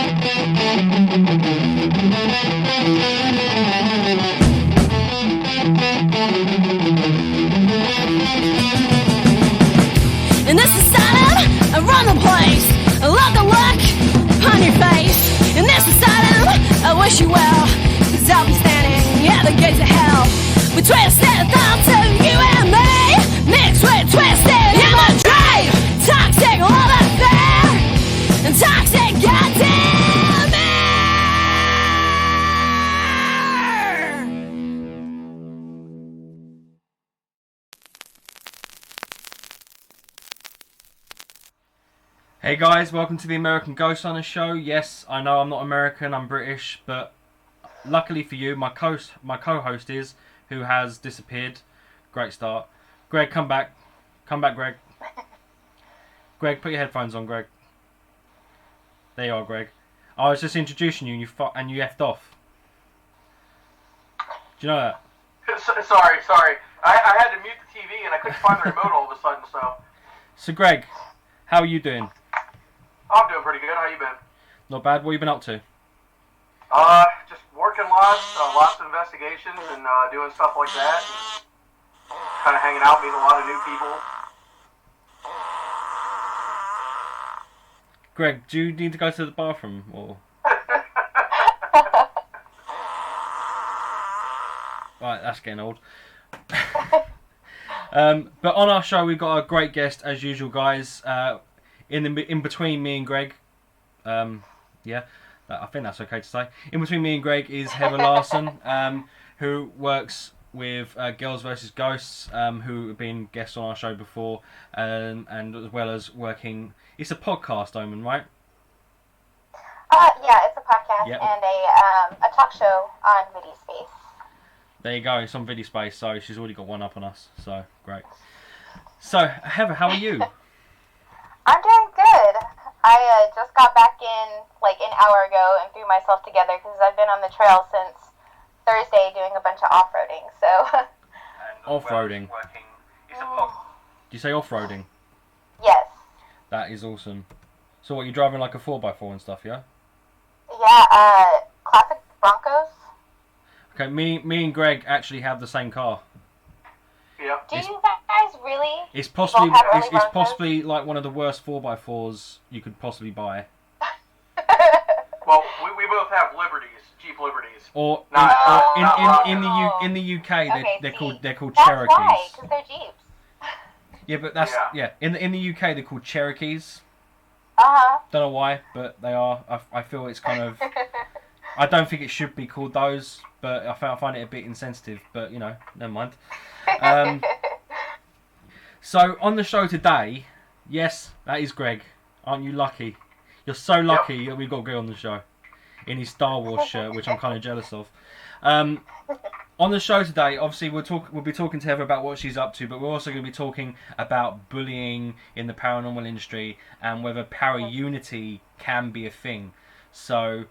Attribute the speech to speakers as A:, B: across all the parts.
A: In this asylum, I run the place. I love the look on your face. In this asylum, I wish you well, 'cause I'll be standing at the gates of hell. We twisted thoughts of you and me, mixed with twisted imagery. Toxic love affair, and toxic goddamn air.
B: Hey guys, welcome to the American Ghost Hunter Show. Yes, I know I'm not American, I'm British, but luckily for you, my co-host is, who has disappeared. Great start. Greg, come back. Come back, Greg. Greg, put your headphones on, Greg. There you are, Greg. I was just introducing you and you effed off. Do you know that?
C: Sorry. I had to mute the TV and I couldn't find the remote all of a sudden, so...
B: So, Greg, how are you doing?
C: I'm doing pretty good. How you been?
B: Not bad. What have you been up to?
C: Just working lots of investigations and doing stuff like that. Kind of hanging out, meeting a lot of new people.
B: Greg, do you need to go to the bathroom or? Right, that's getting old. But on our show, we've got a great guest as usual, guys. In between me and Greg, yeah, I think that's okay to say. In between me and Greg is Heather Larson, who works with Girls vs Ghosts, who have been guests on our show before, and as well as working. It's a podcast, Omen, right?
D: Yeah, it's a podcast and a talk show on Video Space.
B: There you go, it's on Video Space, so she's already got one up on us, so great. So, Heather, how are you?
D: I'm doing good. I just got back in like an hour ago and threw myself together because I've been on the trail since Thursday doing a bunch of off-roading, so...
B: Off-roading? Did you say off-roading?
D: Yes.
B: That is awesome. So what, you're driving like a 4x4 and stuff, yeah?
D: Yeah, classic Broncos.
B: Okay, me and Greg actually have the same car.
C: Yeah.
D: Do you guys really?
B: It's possibly like one of the worst 4x4s you could possibly buy.
C: Well, we both have Liberties, Jeep Liberties.
B: Or in the UK they're called Cherokees.
D: That's why, because they're Jeeps.
B: Yeah, but that's in the UK they're called Cherokees. Don't know why, but they are. I feel it's kind of. I don't think it should be called those, but I find it a bit insensitive. But you know, never mind. So on the show today, yes, that is Greg. Aren't you lucky? You're so lucky that we've got Greg on the show in his Star Wars shirt, which I'm kind of jealous of. On the show today, obviously we'll be talking to Heather about what she's up to, but we're also going to be talking about bullying in the paranormal industry and whether para-unity can be a thing. So,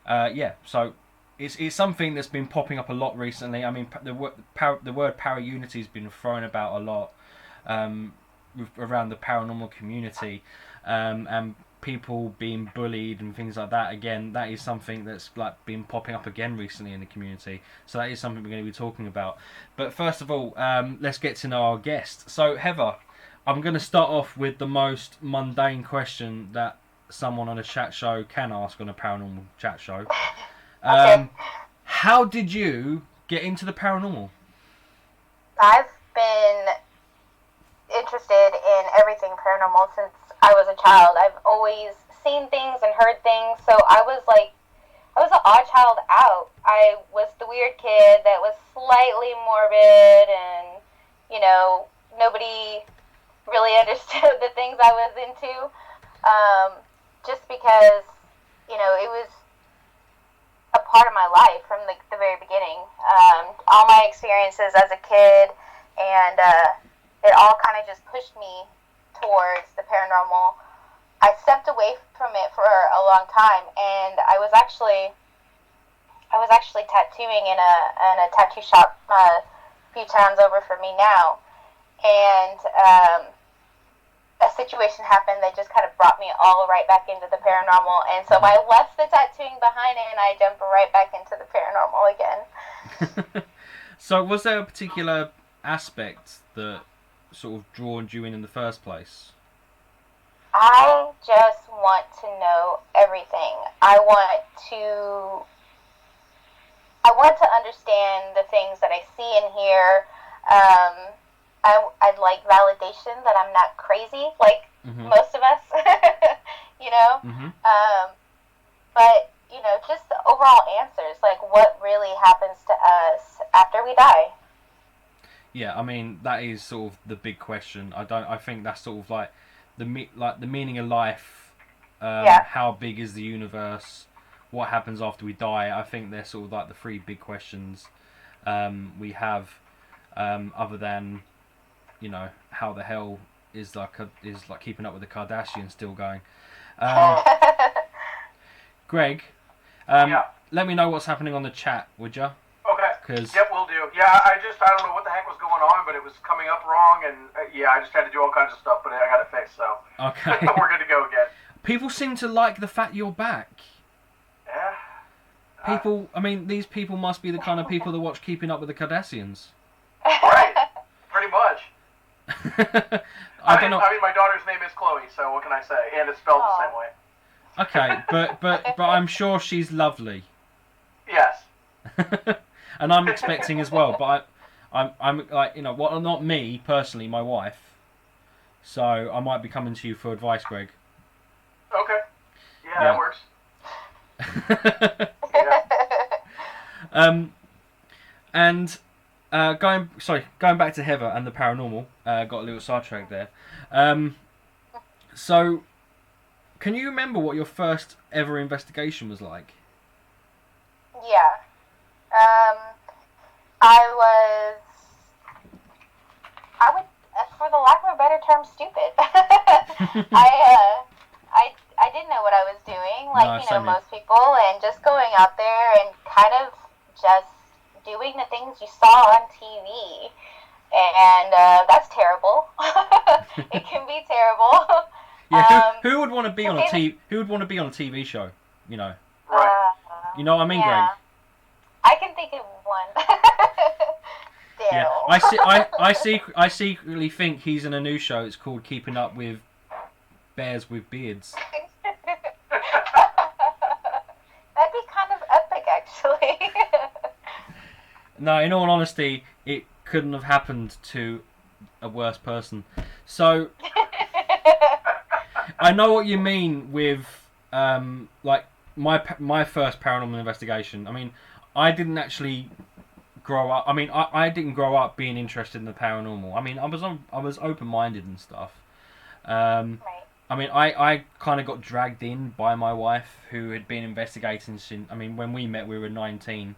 B: so it's something that's been popping up a lot recently. I mean, the word para-unity has been thrown about a lot around the paranormal community, and people being bullied and things like that. Again, that is something that's like been popping up again recently in the community. So that is something we're going to be talking about. But first of all, let's get to know our guest. So Heather, I'm going to start off with the most mundane question that someone on a chat show can ask on a paranormal chat show.
D: Okay.
B: How did you get into the paranormal?
D: I've been interested in everything paranormal since I was a child. I've always seen things and heard things, so I was an odd child out. I was the weird kid that was slightly morbid, and nobody really understood the things I was into, just because it was a part of my life from the very beginning. All my experiences as a kid, and it all kind of just pushed me towards the paranormal. I stepped away from it for a long time, and I was actually tattooing in a tattoo shop a few towns over from me now, and a situation happened that just kind of brought me all right back into the paranormal. And so I left the tattooing behind and I jumped right back into the paranormal again.
B: So was there a particular aspect that sort of drawn you in the first place?
D: I just want to know everything. I want to understand the things that I see and hear. I'd like validation that I'm not crazy like most of us, you know. But you know, just the overall answers, like what really happens to us after we die.
B: Yeah, I mean that is sort of the big question. I think that's sort of like the meaning of life. How big is the universe? What happens after we die? I think they're sort of like the three big questions we have, other than, you know, how the hell is like keeping up with the Kardashians still going. Greg, let me know what's happening on the chat, would you?
C: Okay. Yep, we'll do. Yeah, I don't know what the heck was going on, but it was coming up wrong, and I just had to do all kinds of stuff, but I got it fixed, so
B: okay.
C: We're good to go again.
B: People seem to like the fact you're back.
C: Yeah.
B: People, I mean, these people must be the kind of people that watch Keeping Up with the Kardashians.
C: Right. Pretty much.
B: I don't know.
C: I mean, my daughter's name is Chloe, so what can I say? And it's spelled the same way.
B: Okay, but I'm sure she's lovely.
C: Yes.
B: And I'm expecting as well, but I'm like, you know, well, not me personally, my wife. So I might be coming to you for advice, Greg.
C: Okay. Yeah. That works.
B: And going back to Heather and the paranormal, got a little sidetrack there. So, can you remember what your first ever investigation was like?
D: Yeah. I would, for the lack of a better term, stupid. I didn't know what I was doing, like, most people, and just going out there and kind of just doing the things you saw on TV. And that's terrible. It can be terrible.
B: Yeah, who would want to be on a TV? Who would want to be on a TV show? You know.
C: Right.
B: You know what I mean, Greg?
D: I can think of one.
B: Yeah, I secretly think he's in a new show. It's called Keeping Up with Bears with Beards.
D: That'd be kind of epic, actually.
B: No, in all honesty, it couldn't have happened to a worse person. So, I know what you mean with, like, my first paranormal investigation. I mean, I didn't actually grow up. I mean, I didn't grow up being interested in the paranormal. I mean, I was open-minded and stuff.
D: Right.
B: I mean, I kind of got dragged in by my wife, who had been investigating since. I mean, when we met, we were 19,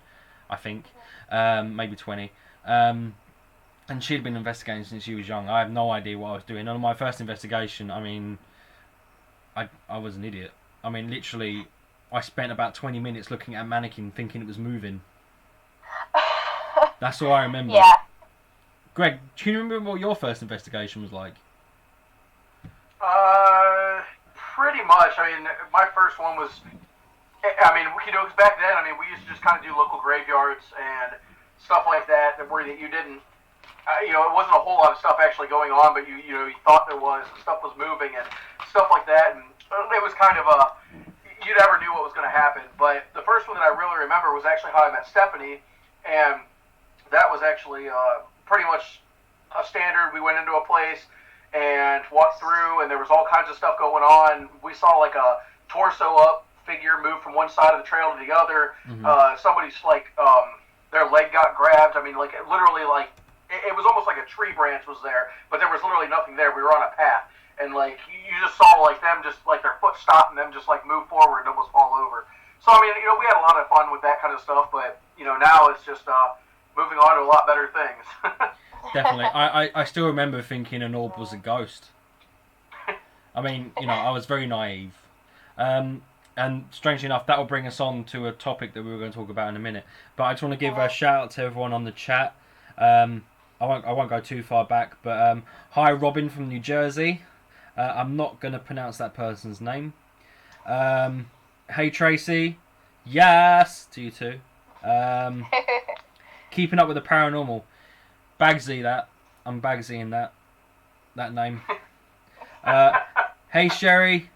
B: I think, maybe 20. And she'd been investigating since she was young. I have no idea what I was doing. And on my first investigation, I mean, I was an idiot. I mean, literally, I spent about 20 minutes looking at a mannequin thinking it was moving. That's all I remember.
D: Yeah.
B: Greg, do you remember what your first investigation was like?
C: Pretty much. I mean, my first one was, I mean, because back then, I mean, we used to just kind of do local graveyards and stuff like that, where you didn't, it wasn't a whole lot of stuff actually going on, but you thought there was, and stuff was moving and stuff like that, and it was kind of you never knew what was going to happen. But the first one that I really remember was actually how I met Stephanie, and that was actually pretty much a standard. We went into a place and walked through, and there was all kinds of stuff going on. We saw like a torso up figure move from one side of the trail to the other. Somebody's like their leg got grabbed. I mean, like literally, like it was almost like a tree branch was there, but there was literally nothing there. We were on a path, and like you just saw like them just like their foot stop and them just like move forward and almost fall over. So I mean, we had a lot of fun with that kind of stuff, but now it's just moving on to a lot better things.
B: Definitely. I still remember thinking an orb was a ghost. I mean, I was very naive. And strangely enough, that will bring us on to a topic that we were going to talk about in a minute. But I just want to give a shout out to everyone on the chat. I won't go too far back, but hi Robin from New Jersey. I'm not going to pronounce that person's name. Hey Tracy, yes to you too. Keeping up with the paranormal. Bagsy that. I'm Bagsying that name. Hey Sherry.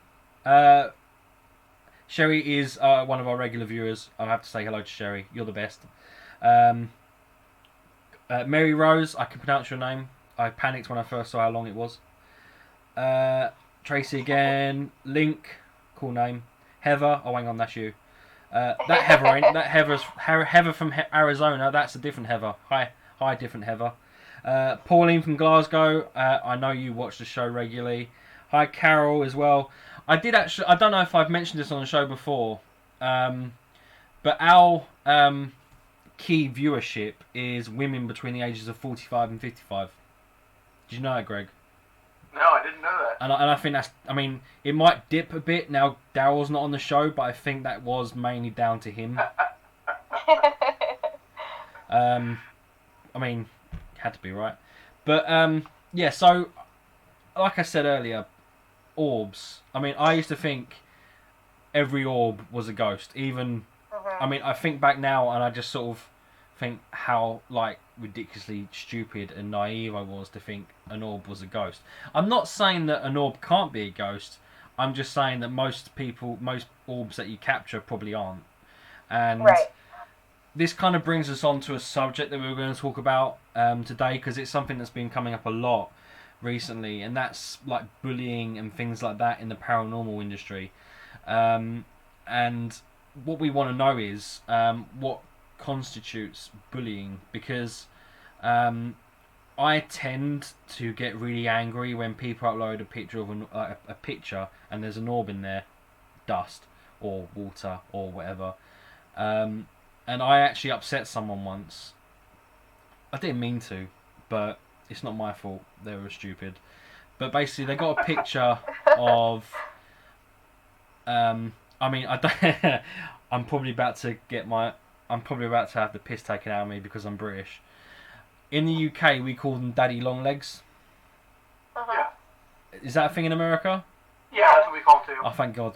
B: Sherry is one of our regular viewers. I have to say hello to Sherry. You're the best. Mary Rose, I can pronounce your name. I panicked when I first saw how long it was. Tracy again. Link, cool name. Heather, oh hang on, that's you. That Heather ain't. That Heather from Arizona. That's a different Heather. Hi, different Heather. Pauline from Glasgow. I know you watch the show regularly. Hi, Carol as well. I don't know if I've mentioned this on the show before, but our key viewership is women between the ages of 45 and 55. Did you know that, Greg?
C: No, I didn't know that.
B: And I think that's... I mean, it might dip a bit now Daryl's not on the show, but I think that was mainly down to him. I mean, had to be, right? But, yeah, so, like I said earlier, orbs. I mean, I used to think every orb was a ghost. Even... I mean, I think back now and I just sort of think how, like, ridiculously stupid and naive I was to think an orb was a ghost. I'm not saying that an orb can't be a ghost. I'm just saying that most orbs that you capture probably aren't. And this kind of brings us on to a subject that we were going to talk about today, because it's something that's been coming up a lot recently, and that's like bullying and things like that in the paranormal industry. And what we want to know is what constitutes bullying, because I tend to get really angry when people upload a picture of a picture and there's an orb in there, dust or water or whatever, and I actually upset someone once. I didn't mean to, but it's not my fault. They were stupid. But basically, they got a picture of. I mean, I don't. I'm probably about to have the piss taken out of me because I'm British. In the UK, we call them daddy long legs.
C: Yeah.
B: Is that a thing in America?
C: Yeah, that's what we call them too.
B: Oh, thank God.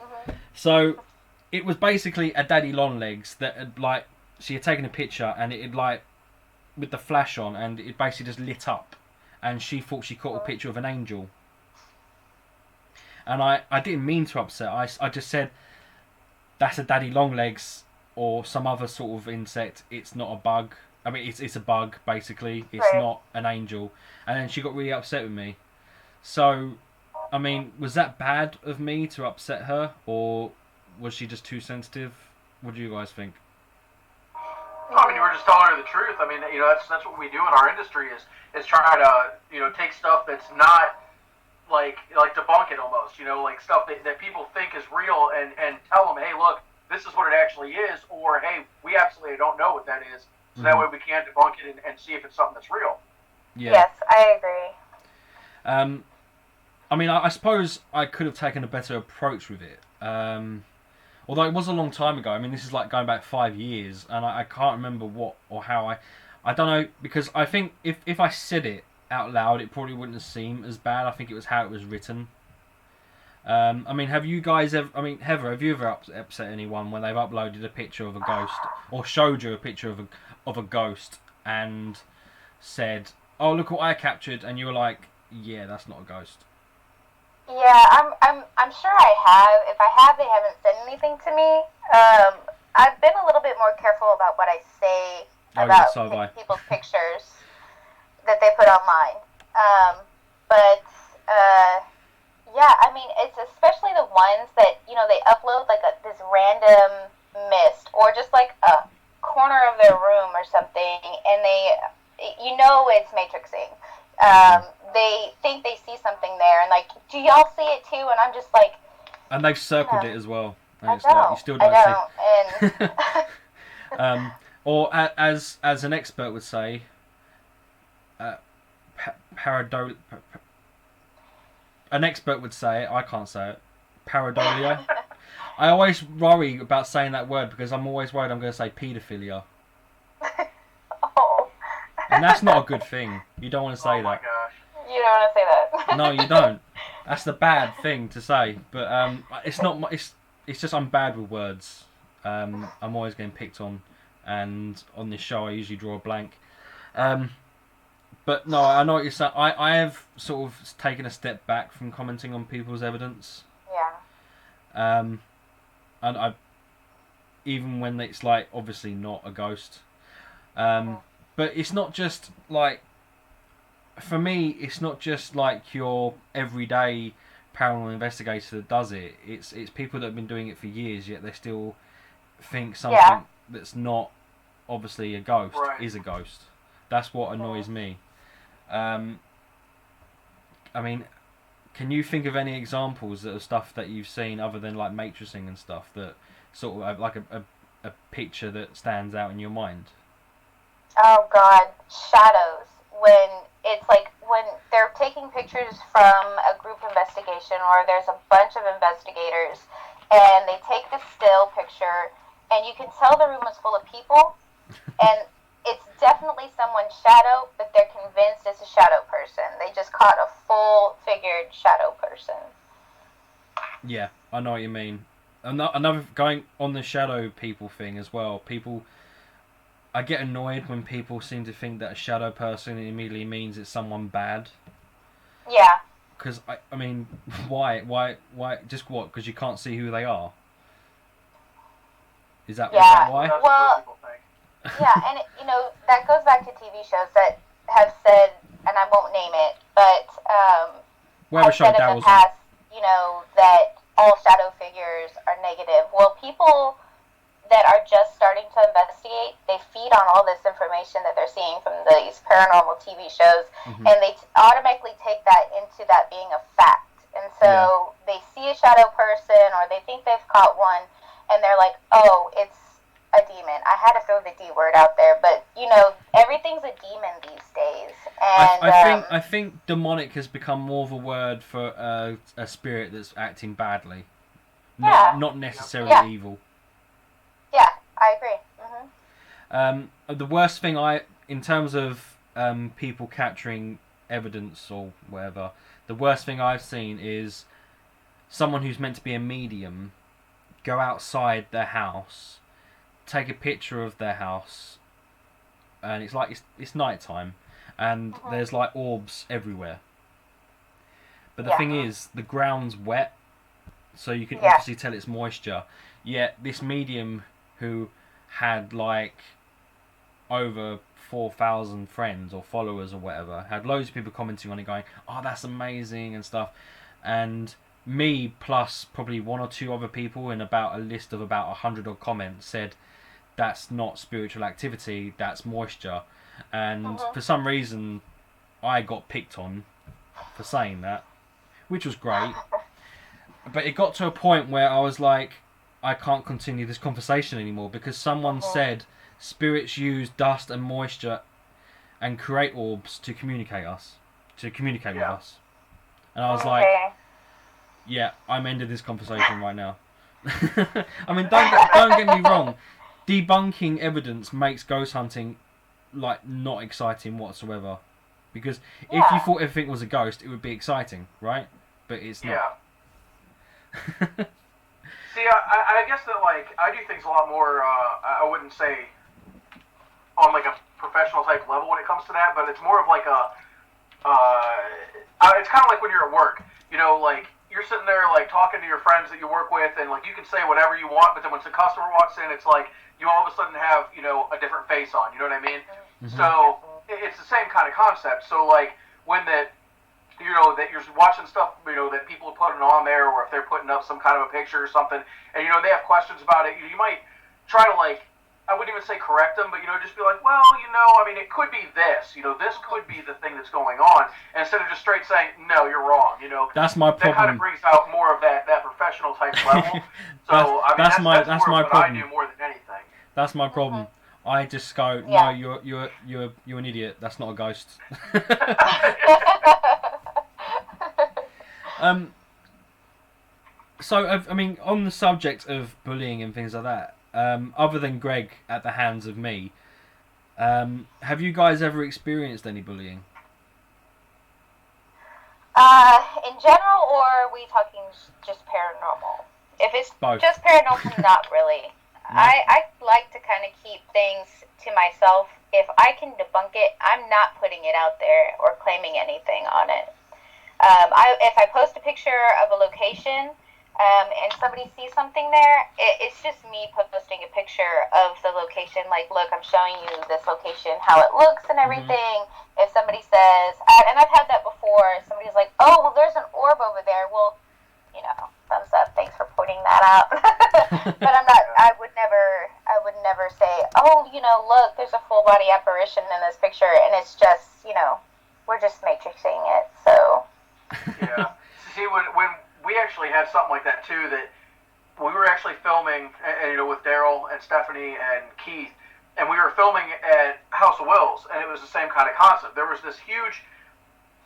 B: So, it was basically a daddy long legs that had, like, she had taken a picture and it had, like, with the flash on, and it basically just lit up. And she thought she caught a picture of an angel. And I didn't mean to upset. I just said, that's a daddy long legs or some other sort of insect. It's not a bug. I mean, it's a bug, basically. It's not an angel. And then she got really upset with me. So, I mean, was that bad of me to upset her? Or was she just too sensitive? What do you guys think?
C: I mean, you were just telling her the truth. I mean, you know, that's what we do in our industry is try to, you know, take stuff that's not like debunk it almost, you know, like stuff that people think is real and tell them, hey, look, this is what it actually is, or hey, we absolutely don't know what that is, so that way we can debunk it and see if it's something that's real.
B: Yeah.
D: Yes, I agree.
B: I mean, I suppose I could have taken a better approach with it. Although it was a long time ago. I mean, this is like going back 5 years, and I can't remember what or how I don't know, because I think if I said it out loud, it probably wouldn't have seemed as bad. I think it was how it was written. I mean, have you guys ever... I mean, Heather, have you ever upset anyone when they've uploaded a picture of a ghost, or showed you a picture of a ghost and said, oh, look what I captured, and you were like, yeah, that's not a ghost?
D: Yeah, I'm sure I have. If I have, they haven't said anything to me. I've been a little bit more careful about what I say about people's pictures that they put online. But yeah, I mean, it's especially the ones that, you know, they upload like this random mist or just like a corner of their room or something, and you know it's matrixing. They think they see something there, and like, do y'all see it too? And I'm just like... And
B: they've circled it as well. And
D: it's like, you still don't see
B: it. Or as an expert would say, an expert would say it, I can't say it, pareidolia. I always worry about saying that word because I'm always worried I'm going to say paedophilia.
D: Oh.
B: And that's not a good thing. You don't want to say that.
C: Oh my gosh.
D: You don't want to say that.
B: No, you don't. That's the bad thing to say, but it's not. It's just I'm bad with words. I'm always getting picked on, and on this show I usually draw a blank. But no, I know what you're saying. I have sort of taken a step back from commenting on people's evidence.
D: Yeah.
B: And I, even when it's like obviously not a ghost, but it's not just like, for me, it's not just like your everyday paranormal investigator that does it. It's people that have been doing it for years, yet they still think something that's not obviously a ghost is a ghost. That's what annoys me. I mean, can you think of any examples of stuff that you've seen other than like matrixing and stuff that sort of have like a picture that stands out in your mind?
D: Oh God, shadows. When it's like when they're taking pictures from a group investigation, or there's a bunch of investigators, and they take the still picture, and you can tell the room is full of people, and it's definitely someone's shadow, but they're convinced it's a shadow person. They just caught a full-figured shadow person.
B: Yeah, I know what you mean. Another going on the shadow people thing as well. People, I get annoyed when people seem to think that a shadow person immediately means it's someone bad.
D: Yeah.
B: Because I mean, why? Just what? Because you can't see who they are. Is that why?
D: Well, yeah, and that goes back to TV shows that have said, and I won't name it, but have said in the past, that all shadow figures are negative. Well, people that are just starting to investigate, they feed on all this information that they're seeing from these paranormal TV shows, and they automatically take that into that being a fact. And so they see a shadow person, or they think they've caught one, and they're like, oh, it's a demon. I had to throw the D word out there, but everything's a demon these days. And
B: I think demonic has become more of a word for a spirit that's acting badly, not necessarily evil.
D: Yeah, I agree.
B: The worst thing in terms of people capturing evidence or whatever, the worst thing I've seen is someone who's meant to be a medium go outside their house, take a picture of their house, and it's like it's nighttime, and there's like orbs everywhere. But the thing is, the ground's wet, so you can obviously tell it's moisture. Yet this medium, who had like over 4,000 friends or followers or whatever, had loads of people commenting on it, going, "Oh, that's amazing" and stuff, and me plus probably one or two other people in about a list of about 100 odd comments said that's not spiritual activity, that's moisture. And for some reason I got picked on for saying that, which was great, but it got to a point where I was like, I can't continue this conversation anymore, because someone said spirits use dust and moisture and create orbs to communicate with us. And I was like, yeah, I'm ending this conversation right now. I mean, don't get me wrong. Debunking evidence makes ghost hunting like not exciting whatsoever. Because if you thought everything was a ghost, it would be exciting, right? But it's not.
C: Yeah. See, I guess that I do things a lot more. I wouldn't say on like a professional type level when it comes to that, but it's more of like a. It's kind of like when you're at work. You're sitting there talking to your friends that you work with, and you can say whatever you want, but then when the customer walks in, it's like you all of a sudden have a different face on. You know what I mean? So it's the same kind of concept. So when that that you're watching stuff that people are putting on there, or if they're putting up some kind of a picture or something, and they have questions about it, you might try to I wouldn't even say correct them, but just be like, well, I mean, it could be this, this could be the thing that's going on, instead of just straight saying, no, you're wrong,
B: That's my problem.
C: That kind of brings out more of that professional type level. So that's my problem. I do more than anything.
B: That's my problem. I just go, no, you're an idiot. That's not a ghost. So I mean, on the subject of bullying and things like that, other than Greg at the hands of me, have you guys ever experienced any bullying?
D: In general, or are we talking just paranormal? If it's
B: Both.
D: just paranormal, not really.
B: No.
D: I like to kind of keep things to myself. If I can debunk it, I'm not putting it out there or claiming anything on it. If I post a picture of a location and somebody sees something there, it's just me posting a picture of the location. Like, look, I'm showing you this location, how it looks and everything. If somebody says, and I've had that before, somebody's like, oh, well, there's an orb over there. Well, thumbs up, thanks for pointing that out. But I would never say, oh, look, there's a full body apparition in this picture, and it's just, we're just matrixing it, so.
C: Yeah. See, when we actually had something like that too, that we were actually filming, with Daryl and Stephanie and Keith, and we were filming at House of Wills, and it was the same kind of concept. There was this huge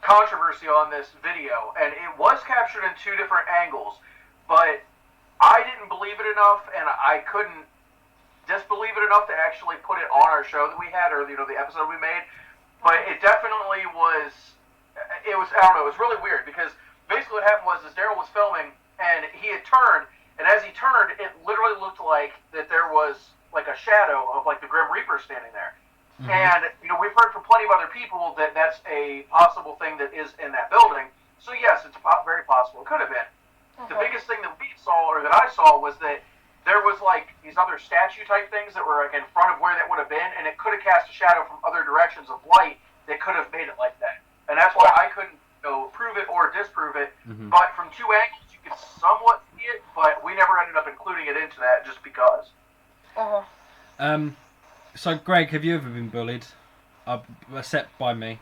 C: controversy on this video, and it was captured in 2 different angles, but I didn't believe it enough, and I couldn't disbelieve it enough to actually put it on our show that we had, or the episode we made. But it definitely was. It was, I don't know, it was really weird, because basically what happened was Daryl was filming, and he had turned, and as he turned, it literally looked like that there was like a shadow of like the Grim Reaper standing there. Mm-hmm. And we've heard from plenty of other people that that's a possible thing that is in that building. So yes, it's very possible. It could have been. Mm-hmm. The biggest thing that we saw, or that I saw, was that there was like these other statue type things that were like in front of where that would have been, and it could have cast a shadow from other directions of light that could have made it like that. And that's why I couldn't prove it or disprove it. Mm-hmm. But from 2 angles, you could somewhat see it, but we never ended up including it into that just because.
B: So, Greg, have you ever been bullied? Except by me?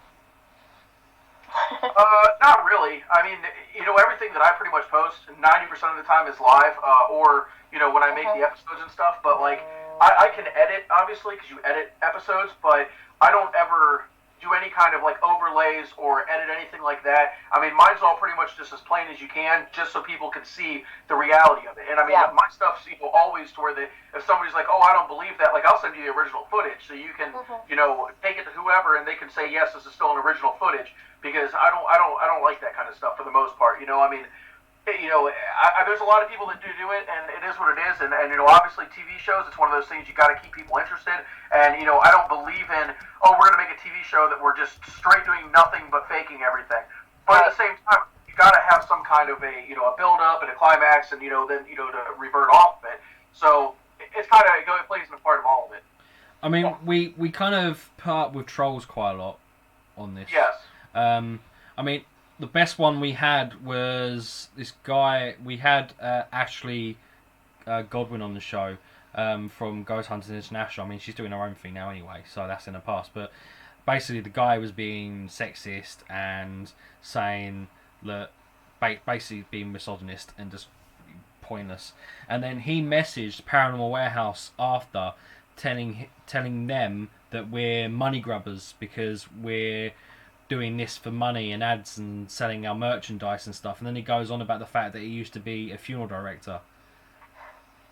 C: Not really. I mean, everything that I pretty much post, 90% of the time is live, or, when I make the episodes and stuff. But, like, I can edit, obviously, because you edit episodes, but I don't ever do any kind of, like, overlays or edit anything like that. I mean, mine's all pretty much just as plain as you can, just so people can see the reality of it. And, I mean, my stuff's always to where if somebody's like, oh, I don't believe that, like, I'll send you the original footage, so you can, take it to whoever, and they can say, yes, this is still an original footage, because I don't like that kind of stuff for the most part. I mean, there's a lot of people that do it, and it is what it is. And obviously TV shows, it's one of those things you got to keep people interested. And I don't believe in, oh, we're gonna make a TV show that we're just straight doing nothing but faking everything. But at the same time, you got to have some kind of a build up and a climax, and then to revert off of it. So it's kind of it plays a part of all of it.
B: I mean, we kind of put up with trolls quite a lot on this.
C: Yes.
B: I mean, the best one we had was this guy. We had Ashley Godwin on the show from Ghost Hunters International. I mean, she's doing her own thing now anyway, so that's in the past. But basically, the guy was being sexist and saying that, basically being misogynist and just pointless. And then he messaged Paranormal Warehouse after, telling them that we're money grubbers because we're doing this for money and ads and selling our merchandise and stuff. And then he goes on about the fact that he used to be a funeral director.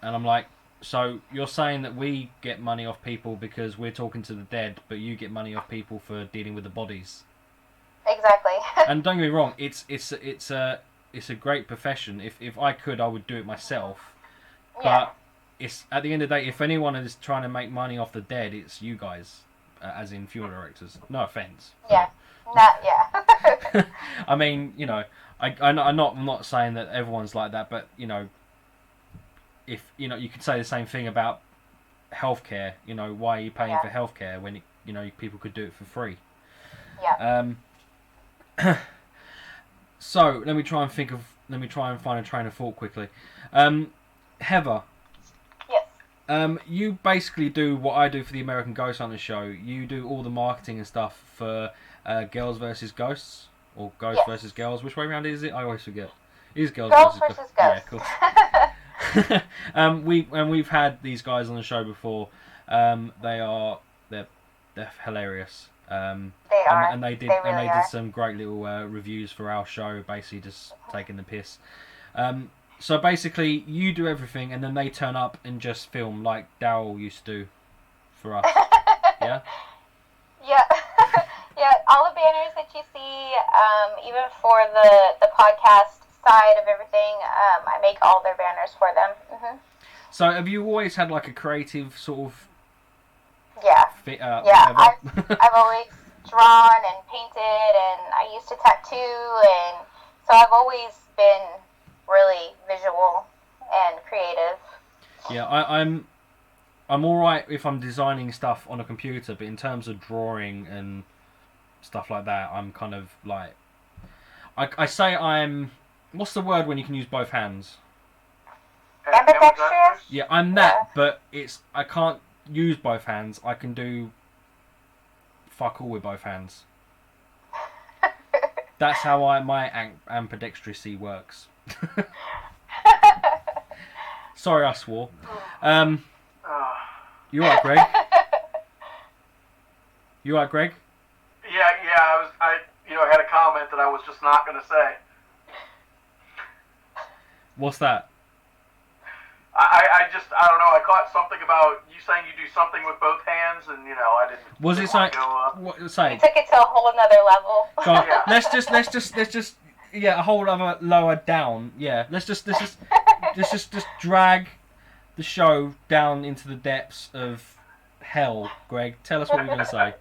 B: And I'm like, so you're saying that we get money off people because we're talking to the dead, but you get money off people for dealing with the bodies?
D: Exactly.
B: And don't get me wrong, it's a great profession. If I could, I would do it myself. But it's at the end of the day, if anyone is trying to make money off the dead, it's you guys, as in funeral directors. No offense.
D: Yeah.
B: I mean, I'm not saying that everyone's like that, but if you could say the same thing about healthcare. Why are you paying for healthcare when people could do it for free?
D: Yeah.
B: So let me try and find a train of thought quickly. Heather.
D: Yes.
B: You basically do what I do for the American Ghost Hunter show. You do all the marketing and stuff for Girls versus Ghosts, or Ghosts versus Girls. Which way around is it? I always forget. It is Girls versus
D: Ghosts.
B: Yeah, cool. We've had these guys on the show before. They're hilarious.
D: They are.
B: And they did some great little reviews for our show, basically just taking the piss. So basically, you do everything, and then they turn up and just film like Daryl used to do for us. Yeah.
D: Yeah. Yeah, all the banners that you see, even for the podcast side of everything, I make all their banners for them. Mm-hmm.
B: So, have you always had like a creative sort of
D: Yeah.
B: whatever?
D: I've always drawn and painted, and I used to tattoo, and so I've always been really visual and creative.
B: Yeah, I'm all right if I'm designing stuff on a computer, but in terms of drawing and stuff like that, I'm kind of like I say I'm. What's the word when you can use both hands?
D: Ambidextrous?
B: Yeah, I'm that, but I can't use both hands. I can do fuck all with both hands. That's how my ambidextrosy works. Sorry, I swore. You alright, Greg? You alright, Greg?
C: Yeah. I had a comment that I was just not going to say.
B: What's that?
C: I don't know. I caught something about you saying you do something with both hands, and I didn't.
B: Was it
C: like?
B: Say?
D: You took it to a whole nother level.
B: God,
C: Yeah.
B: let's just a whole other lower down. Yeah, let's just drag the show down into the depths of hell. Greg, tell us what you're going to say.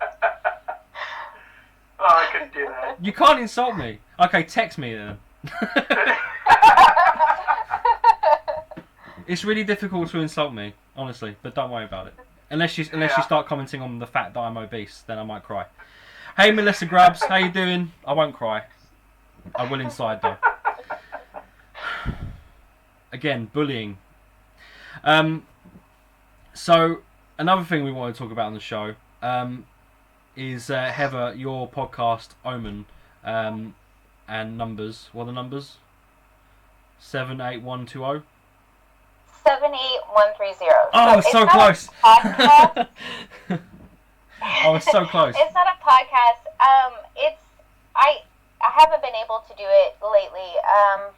C: Oh, I couldn't do that.
B: You can't insult me. Okay, text me then. It's really difficult to insult me, honestly, but don't worry about it. Unless you start commenting on the fact that I'm obese, then I might cry. Hey, Melissa Grubbs, how you doing? I won't cry. I will inside though. Again, bullying. So another thing we want to talk about on the show is Heather, your podcast Omen, and numbers. What are the numbers? 78120.
D: 78130.
B: Oh, so close. I was so close.
D: It's not a podcast. I haven't been able to do it lately,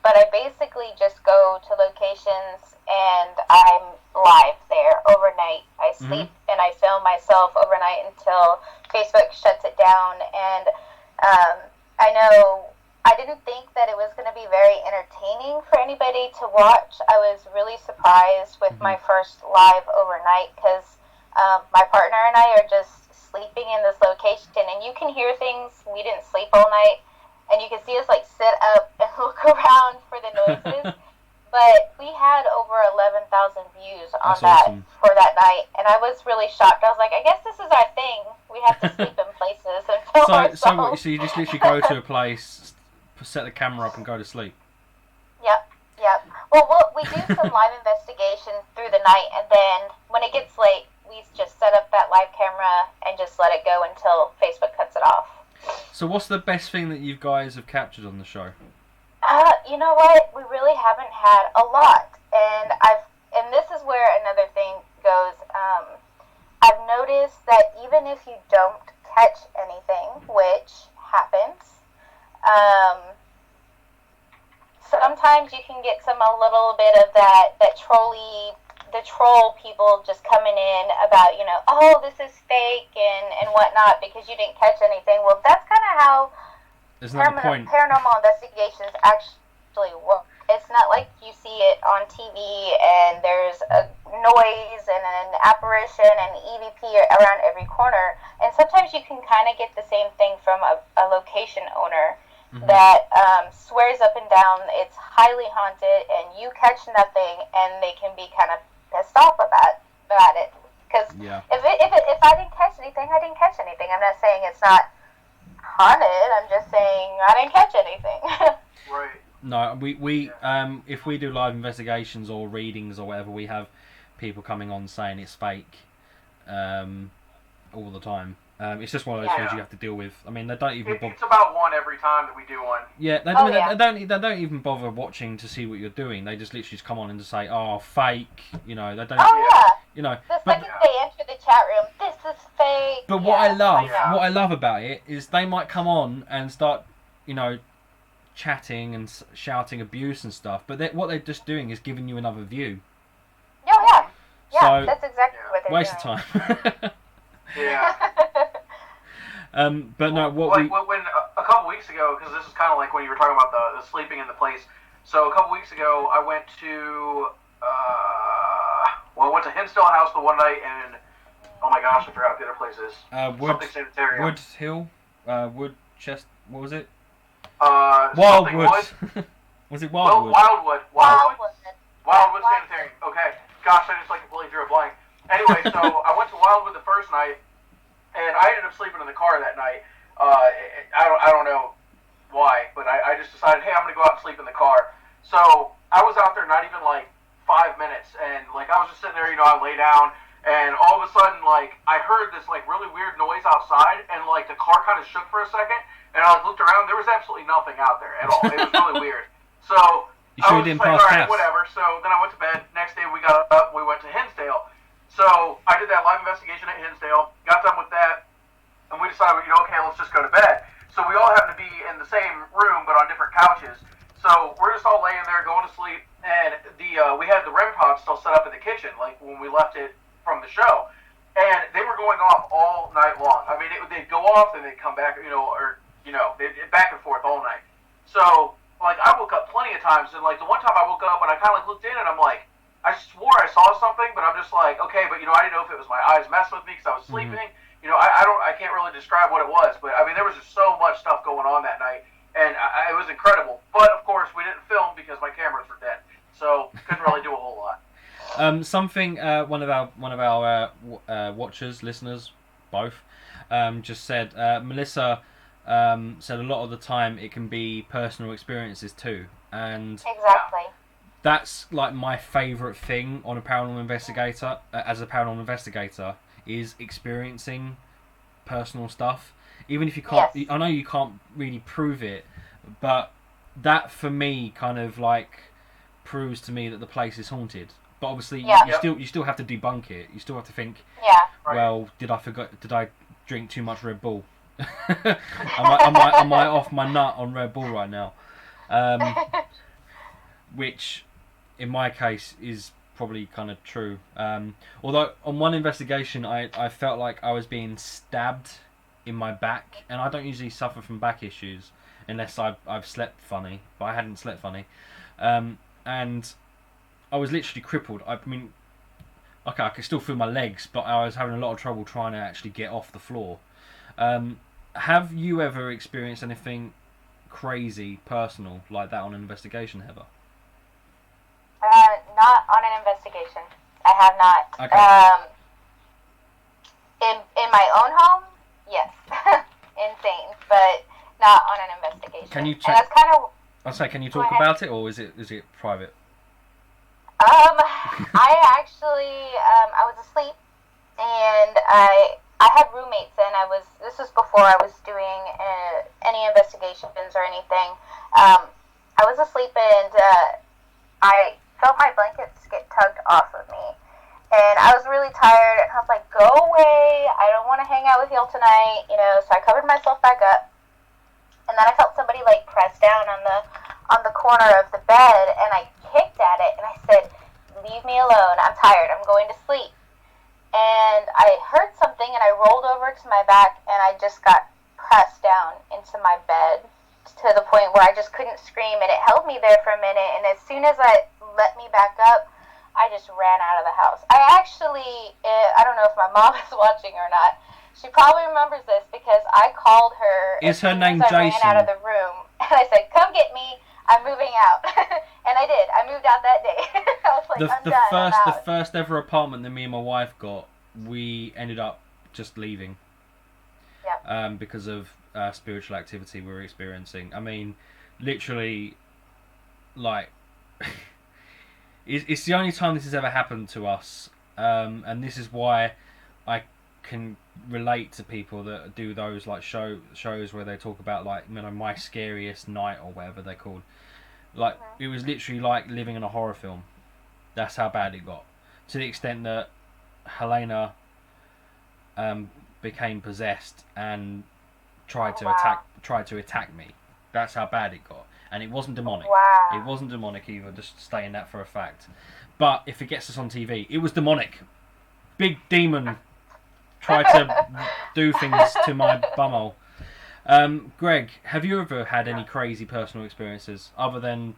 D: but I basically just go to locations and I'm live there overnight. I sleep and I film myself overnight until Facebook shuts it down. And I know I didn't think that it was going to be very entertaining for anybody to watch. I was really surprised with my first live overnight because my partner and I are just sleeping in this location, and you can hear things. We didn't sleep all night, and you can see us like sit up and look around for the noises. But we had over 11,000 views on
B: awesome.
D: For that night, and I was really shocked. I was like, I guess this is our thing. We have to sleep in places and film ourselves.
B: So you just literally go to a place, set the camera up, and go to sleep.
D: Yep. Well, we do some live investigations through the night, and then when it gets late, we just set up that live camera and just let it go until Facebook cuts it off.
B: So what's the best thing that you guys have captured on the show?
D: You know what? We really haven't had a lot, and this is where another thing goes. I've noticed that even if you don't catch anything, which happens, sometimes you can get a little bit of that the troll people just coming in about, oh, this is fake and whatnot because you didn't catch anything. Well, that's kind of how paranormal investigations actually work. It's not like you see it on TV and there's a noise and an apparition and EVP around every corner. And sometimes you can kind of get the same thing from a location owner that swears up and down it's highly haunted, and you catch nothing, and they can be kind of pissed off about it. Because if I didn't catch anything, I didn't catch anything. I'm not saying it's not haunted. I'm just saying I didn't catch anything.
C: Right.
B: No, we if we do live investigations or readings or whatever, we have people coming on saying it's fake all the time. It's just one of those things you have to deal with. I mean, they don't even.
C: It's about one every time that we do one.
B: Yeah, they don't even bother watching to see what you're doing. They just literally just come on and just say, "Oh, fake." They don't.
D: The second they enter the chat room, this is fake.
B: But what I love about it is they might come on and start, chatting and shouting abuse and stuff. But what they're just doing is giving you another view.
D: Yeah,
B: so,
D: that's exactly what they're
B: waste
D: doing.
B: of time.
C: Yeah.
B: But no,
C: when a couple weeks ago, because this is kind of like when you were talking about the sleeping in the place. So a couple weeks ago, I went to I went to Hinsdale House the one night, and oh my gosh, I forgot what the other place is. Something Sanitarium.
B: Wood Hill, Woodchest. What was it?
C: Wildwood.
B: Was it Wildwood?
C: Wildwood Sanitarium. Okay. Gosh, I just like completely drew a blank. Anyway, so I went to Wildwood the first night, and I ended up sleeping in the car that night. I don't know why, but I just decided, hey, I'm gonna go out and sleep in the car. So I was out there not even like 5 minutes, and like I was just sitting there, I lay down, and all of a sudden, like I heard this like really weird noise outside, and like the car kind of shook for a second, and I looked around. There was absolutely nothing out there at all. It was really weird. So
B: you sure
C: I was
B: didn't
C: like,
B: pass
C: all right,
B: gas?
C: whatever. So then I went to bed. Next day we got up, we went to Hinsdale. So I did that live investigation at Hinsdale, got done with that, and we decided, okay, let's just go to bed. So we all happened to be in the same room, but on different couches. So we're just all laying there, going to sleep, and we had the REM pod still set up in the kitchen, like when we left it from the show. And they were going off all night long. I mean, they'd go off, and they'd come back, they'd back and forth all night. So, like, I woke up plenty of times, and, like, the one time I woke up, and I kind of, like, looked in, and I'm like, I swore I saw something, but I'm just like, okay, but, I didn't know if it was my eyes messing with me because I was sleeping.
B: Mm-hmm.
C: I can't really describe what it was, but, I mean, there was just so much stuff going on that night, and it was incredible. But, of course, we didn't film because my cameras were dead, so couldn't really do a whole lot.
B: Something one of our watchers, listeners, both, just said, Melissa said a lot of the time it can be personal experiences too, and
D: Exactly.
B: that's like my favourite thing on a paranormal investigator, as a paranormal investigator, is experiencing personal stuff. Even if you can't,
D: Yes.
B: I know you can't really prove it, but that for me kind of like proves to me that the place is haunted. But obviously,
D: Yeah.
B: you still have to debunk it. You still have to think,
D: Yeah.
C: Right.
B: well, did I drink too much Red Bull? am I off my nut on Red Bull right now? Which, in my case, is probably kind of true. Although on one investigation, I felt like I was being stabbed in my back, and I don't usually suffer from back issues unless I've slept funny, but I hadn't slept funny, and I was literally crippled. I mean, okay, I could still feel my legs, but I was having a lot of trouble trying to actually get off the floor. Have you ever experienced anything crazy, personal, like that on an investigation, Heather?
D: Not on an investigation. I have not.
B: Okay.
D: In my own home, yes. Insane, but not on an investigation.
B: Can you
D: and that's kind of...
B: I'll say, can you talk
D: Go ahead.
B: about it, or is it private?
D: I actually, I was asleep, and I had roommates, and this was before I was doing any investigations or anything. I was asleep, and I felt my blankets get tugged off of me, and I was really tired, and I was like, go away, I don't want to hang out with y'all tonight, so I covered myself back up, and then I felt somebody, like, press down on the corner of the bed, and I kicked at it, and I said, leave me alone, I'm tired, I'm going to sleep. And I heard something, and I rolled over to my back, and I just got pressed down into my bed to the point where I just couldn't scream, and it held me there for a minute, and as soon as I let me back up, I just ran out of the house. I actually, I don't know if my mom is watching or not, she probably remembers this because I called her
B: Is her name
D: as I
B: Jason?
D: ran out of the room, and I said, come get me, I'm moving out. And I did. I moved out that day. I was like, I'm done. I'm
B: The
D: out.
B: first ever apartment that me and my wife got, we ended up just leaving.
D: Yeah.
B: Because of spiritual activity we were experiencing. I mean, literally, like, it's the only time this has ever happened to us, and this is why I can relate to people that do those like shows where they talk about like my scariest night or whatever they're called. Like it was literally like living in a horror film. That's how bad it got, to the extent that Helena became possessed and tried to attack me. That's how bad it got, and it wasn't demonic.
D: Wow.
B: It wasn't demonic either. Just stating that for a fact. But if it gets us on TV, it was demonic. Big demon tried to do things to my bumhole. Greg, have you ever had any crazy personal experiences other than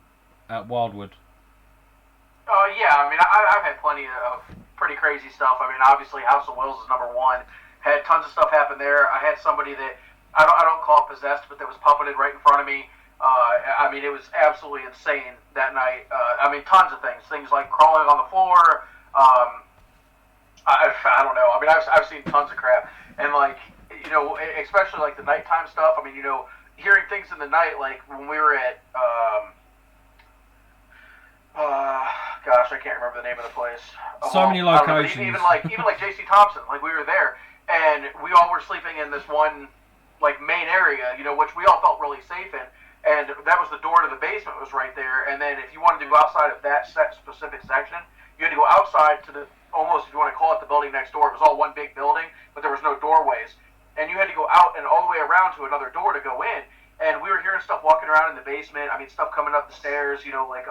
B: at Wildwood?
C: Yeah, I mean, I've had plenty of pretty crazy stuff. I mean, obviously, House of Wills is number one. Had tons of stuff happen there. I had somebody that I don't call it possessed, but that was puppeted right in front of me. I mean, it was absolutely insane that night. I mean, tons of things. Things like crawling on the floor. I don't know. I mean, I've seen tons of crap. And, like, you know, especially, like, the nighttime stuff. I mean, you know, hearing things in the night, like, when we were at, gosh, I can't remember the name of the place.
B: So many locations.
C: Even like J.C. Thompson, like, we were there, and we all were sleeping in this one, like, main area, you know, which we all felt really safe in. And that was the door to the basement was right there. And then if you wanted to go outside of that specific section, you had to go outside to the, almost, if you want to call it, the building next door. It was all one big building, but there was no doorways. And you had to go out and all the way around to another door to go in. And we were hearing stuff walking around in the basement. I mean, stuff coming up the stairs, you know, like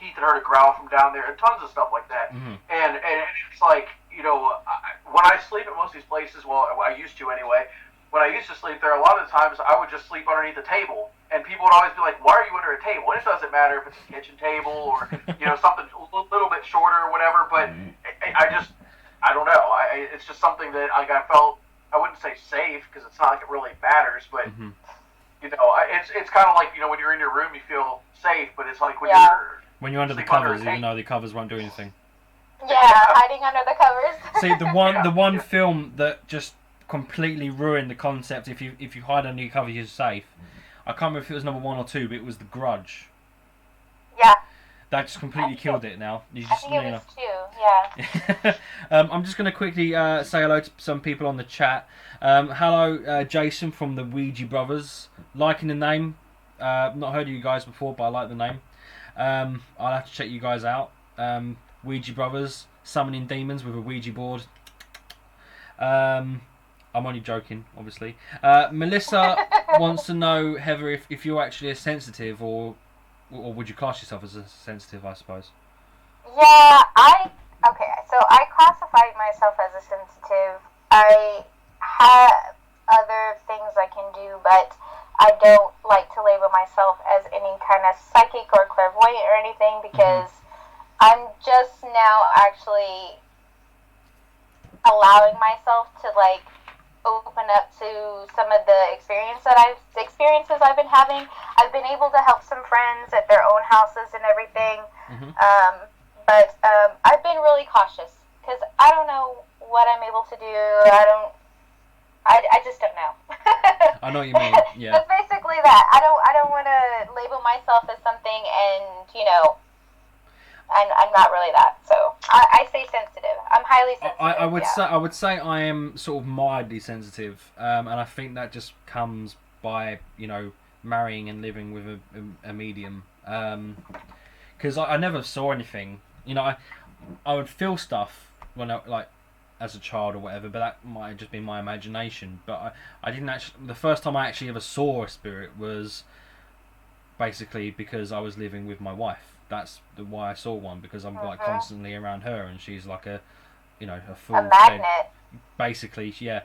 C: Keith had heard a growl from down there, and tons of stuff like that.
B: Mm-hmm.
C: And it's like, you know, when I sleep at most of these places, well, I used to anyway, when I used to sleep there, a lot of the times I would just sleep underneath the table. And people would always be like, why are you under a table? And it doesn't matter if it's a kitchen table or, you know, something a little bit shorter or whatever. But I don't know. It's just something that I felt, I wouldn't say safe because it's not like it really matters. But, you know, it's kind of like, you know, when you're in your room, you feel safe. But it's like when
B: you're under the covers, even though the covers won't do anything.
D: Yeah, hiding under the covers.
B: See, the one film that just completely ruined the concept, if you hide under your cover, you're safe. I can't remember if it was number 1 or 2, but it was The Grudge.
D: Yeah.
B: That just completely killed it now. You just,
D: I think it was 2, yeah.
B: I'm just going to quickly say hello to some people on the chat. Hello, Jason from the Ouija Brothers. Liking the name. Not heard of you guys before, but I like the name. I'll have to check you guys out. Ouija Brothers, summoning demons with a Ouija board. I'm only joking, obviously. Melissa wants to know, Heather, if you're actually a sensitive, or would you class yourself as a sensitive, I suppose?
D: Yeah, so I classified myself as a sensitive. I have other things I can do, but I don't like to label myself as any kind of psychic or clairvoyant or anything, because I'm just now actually allowing myself to, like, open up to some of the experiences I've been having. I've been able to help some friends at their own houses and everything, but I've been really cautious because I don't know what I'm able to do. I just don't know.
B: I know what you mean. Yeah.
D: That's basically that. I don't want to label myself as something, and you know, I'm not really that. So I say sensitive. I'm highly sensitive.
B: I would say I am sort of mildly sensitive, and I think that just comes by, you know, marrying and living with a medium. Because I never saw anything. You know, I would feel stuff when as a child or whatever, but that might have just been my imagination. But I didn't actually. The first time I actually ever saw a spirit was basically because I was living with my wife. That's why I saw one, because I'm like constantly around her, and she's like a full
D: magnet.
B: Basically, yeah.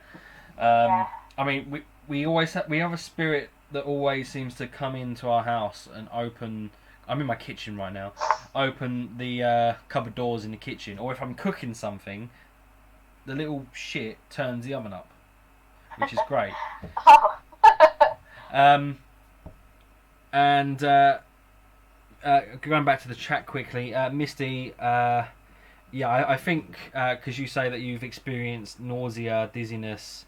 B: I mean, we have a spirit that always seems to come into our house and open. I'm in my kitchen right now. Open the cupboard doors in the kitchen, or if I'm cooking something, the little shit turns the oven up, which is great. And going back to the chat quickly, Misty, I think because you say that you've experienced nausea, dizziness,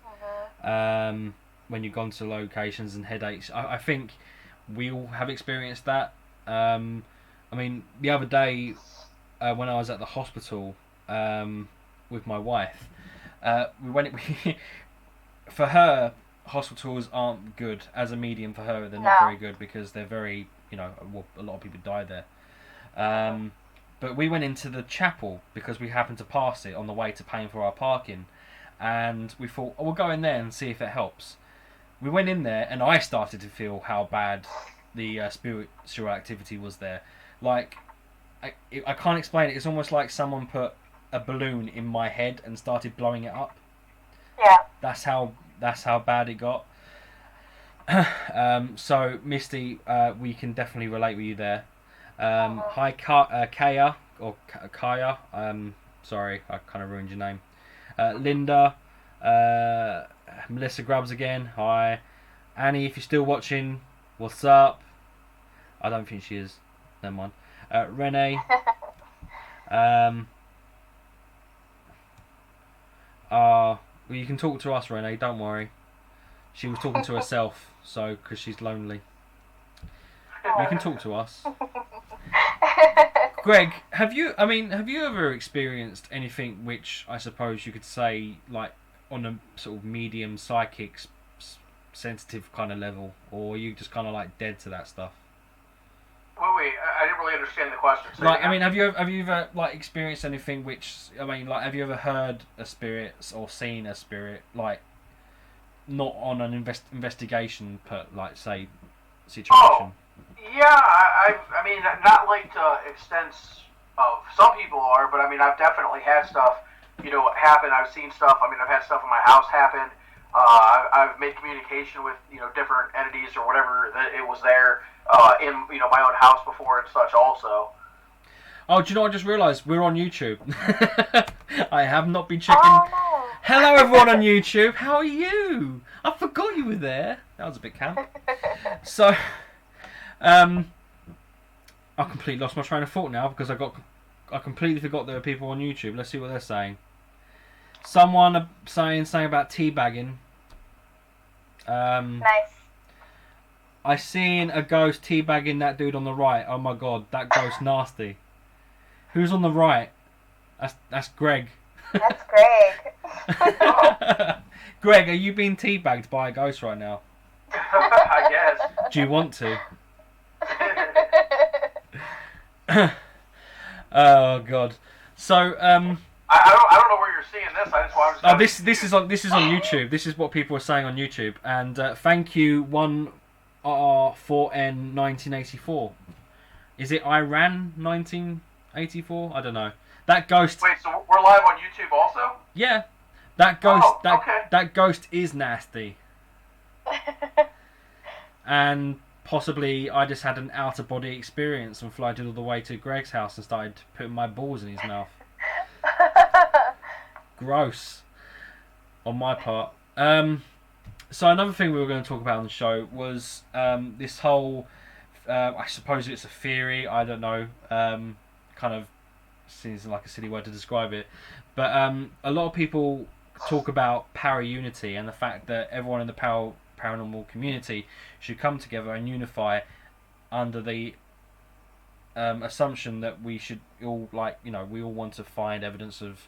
B: when you've gone to locations, and headaches. I think we all have experienced that. I mean, the other day when I was at the hospital with my wife, for her, hospitals aren't good. As a medium, for her, they're not very good, because they're very, a lot of people die there. But we went into the chapel because we happened to pass it on the way to paying for our parking, and we thought, we'll go in there and see if it helps. We went in there, and I started to feel how bad the spiritual activity was there. Like, I can't explain it. It's almost like someone put a balloon in my head and started blowing it up.
D: Yeah.
B: That's how bad it got. So Misty, we can definitely relate with you there. Hi, Kaya or Kaya. Sorry, I kind of ruined your name. Linda, Melissa Grubbs again. Hi, Annie. If you're still watching, what's up? I don't think she is. Never mind. Renee. Well, you can talk to us, Renee. Don't worry. She was talking to herself, so because she's lonely. You can talk to us. Greg, have you ever experienced anything which I suppose you could say like on a sort of medium psychic, sensitive kind of level, or are you just kind of like dead to that stuff?
C: Wait, I didn't really understand the question. So
B: Like, I mean, have you ever like experienced anything which, I mean, like, have you ever heard a spirit or seen a spirit, like, not on an investigation, like, say, situation?
C: Oh, yeah, I mean, not like to extents of some people are, but I mean, I've definitely had stuff, happen. I've seen stuff. I mean, I've had stuff in my house happen. I've made communication with, different entities or whatever that it was there in, my own house before and such also.
B: Oh, do you know what I just realised? We're on YouTube. I have not been checking.
D: Oh, no.
B: Hello, everyone on YouTube. How are you? I forgot you were there. That was a bit camp. So, I completely lost my train of thought now because I completely forgot there were people on YouTube. Let's see what they're saying. Someone saying about teabagging.
D: Nice.
B: I seen a ghost teabagging that dude on the right. Oh my god, that ghost nasty. Who's on the right? That's Greg.
D: That's Greg.
B: Greg, are you being teabagged by a ghost right now?
C: I guess.
B: Do you want to? Oh god. So
C: I don't know where you're seeing this. I just wanted to.
B: oh, this is on YouTube. This is what people are saying on YouTube. And thank you 1R4N 1984. Is it Iran 1984? I don't know. That ghost.
C: Wait, so we're live on YouTube also?
B: Yeah, that ghost.
C: Oh, okay.
B: That ghost is nasty. And possibly I just had an out of body experience and floated all the way to Greg's house and started putting my balls in his mouth. Gross on my part. So another thing we were going to talk about on the show was this whole I suppose it's a theory, I don't know, kind of seems like a silly word to describe it, but a lot of people talk about power unity and the fact that everyone in the paranormal community should come together and unify under the assumption that we should all, like, we all want to find evidence of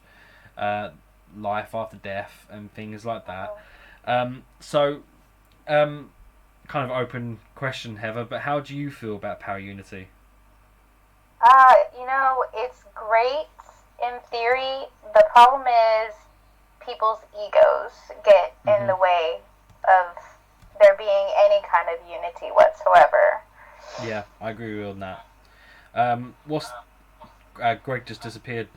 B: life after death and things like that. So kind of open question, Heather, but how do you feel about power unity?
D: It's great in theory. The problem is people's egos get in the way of there being any kind of unity whatsoever.
B: Yeah, I agree with you on that. Greg just disappeared.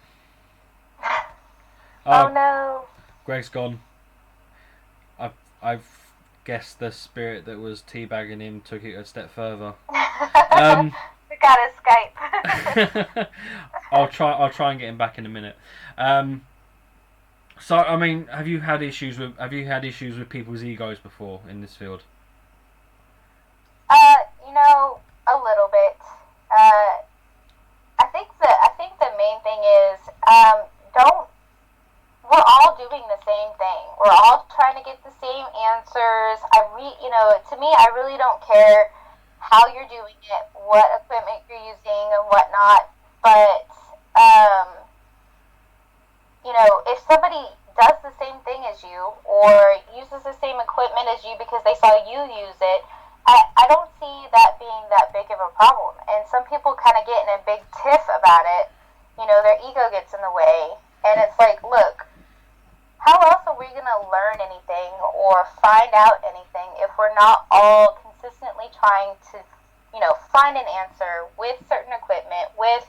D: Oh no.
B: Greg's gone. I've guessed the spirit that was teabagging him took it a step further.
D: We gotta Skype.
B: I'll try and get him back in a minute. So I mean, have you had issues with people's egos before in this field?
D: A little bit. I think the main thing is we're all doing the same thing. We're all trying to get the same answers. To me, I really don't care how you're doing it, what equipment you're using and whatnot. But, if somebody does the same thing as you or uses the same equipment as you because they saw you use it, I don't see that being that big of a problem. And some people kind of get in a big tiff about it. Their ego gets in the way. And it's like, look, how else are we going to learn anything or find out anything if we're not all consistently trying to, find an answer with certain equipment, with,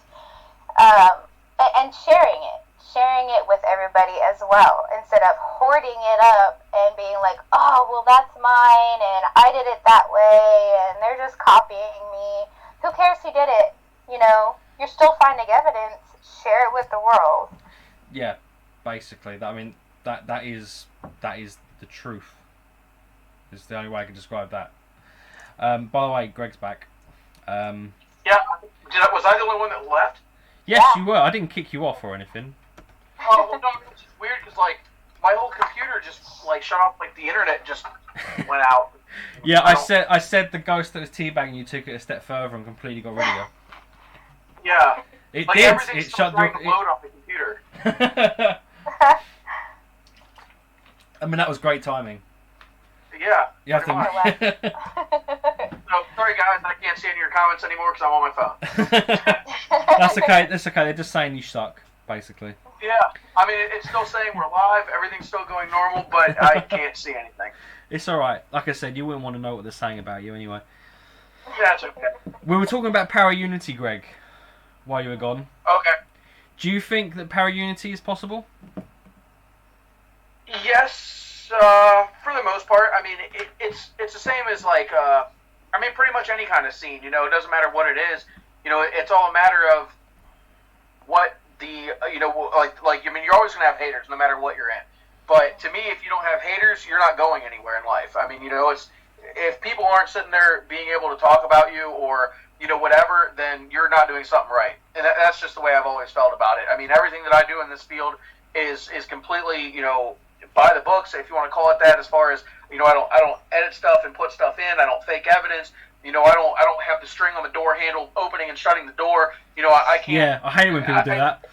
D: and sharing it. sharing it with everybody as well, instead of hoarding it up and being like, oh, well, that's mine, and I did it that way, and they're just copying me. Who cares who did it? You know, you're still finding evidence. Share it with the world.
B: Yeah, basically. I mean, that is the truth. It's the only way I can describe that. By the way, Greg's back.
C: Yeah, was I the only one that left?
B: Yes, you were. I didn't kick you off or anything.
C: Oh, well, no, it's just weird because, like, my whole computer just, like, shut off, like, the internet just went out.
B: Yeah, I said the ghost that was teabagging you took it a step further and completely got rid of you.
C: Yeah.
B: It
C: like,
B: did.
C: Everything's
B: It
C: still
B: shut
C: trying to load off the computer.
B: I mean, that was great timing.
C: Yeah.
B: You have to.
C: So, sorry, guys, I can't see any of your comments anymore because I'm on my phone.
B: That's okay. That's okay. They're just saying you suck, basically.
C: Yeah. I mean, it's still saying we're live. Everything's still going normal, but I can't see anything.
B: It's all right. Like I said, you wouldn't want to know what they're saying about you anyway.
C: That's okay.
B: We were talking about Para Unity, Greg, while you were gone.
C: Okay.
B: Do you think that Para Unity is possible?
C: Yes, for the most part. I mean, it's the same as, like, I mean, pretty much any kind of scene. You know, it doesn't matter what it is. You know, it's all a matter of what the, you know, like I mean, you're always going to have haters no matter what you're in. But to me, if you don't have haters, you're not going anywhere in life. I mean, you know, if people aren't sitting there being able to talk about you or, you know, whatever, then you're not doing something right. And that's just the way I've always felt about it. I mean, everything that I do in this field is completely, you know, by the books, if you want to call it that, as far as, you know, I don't edit stuff and put stuff in. I don't fake evidence. You know, I don't have the string on the door handle opening and shutting the door. You know, I can't.
B: Yeah, I hate it when people do that.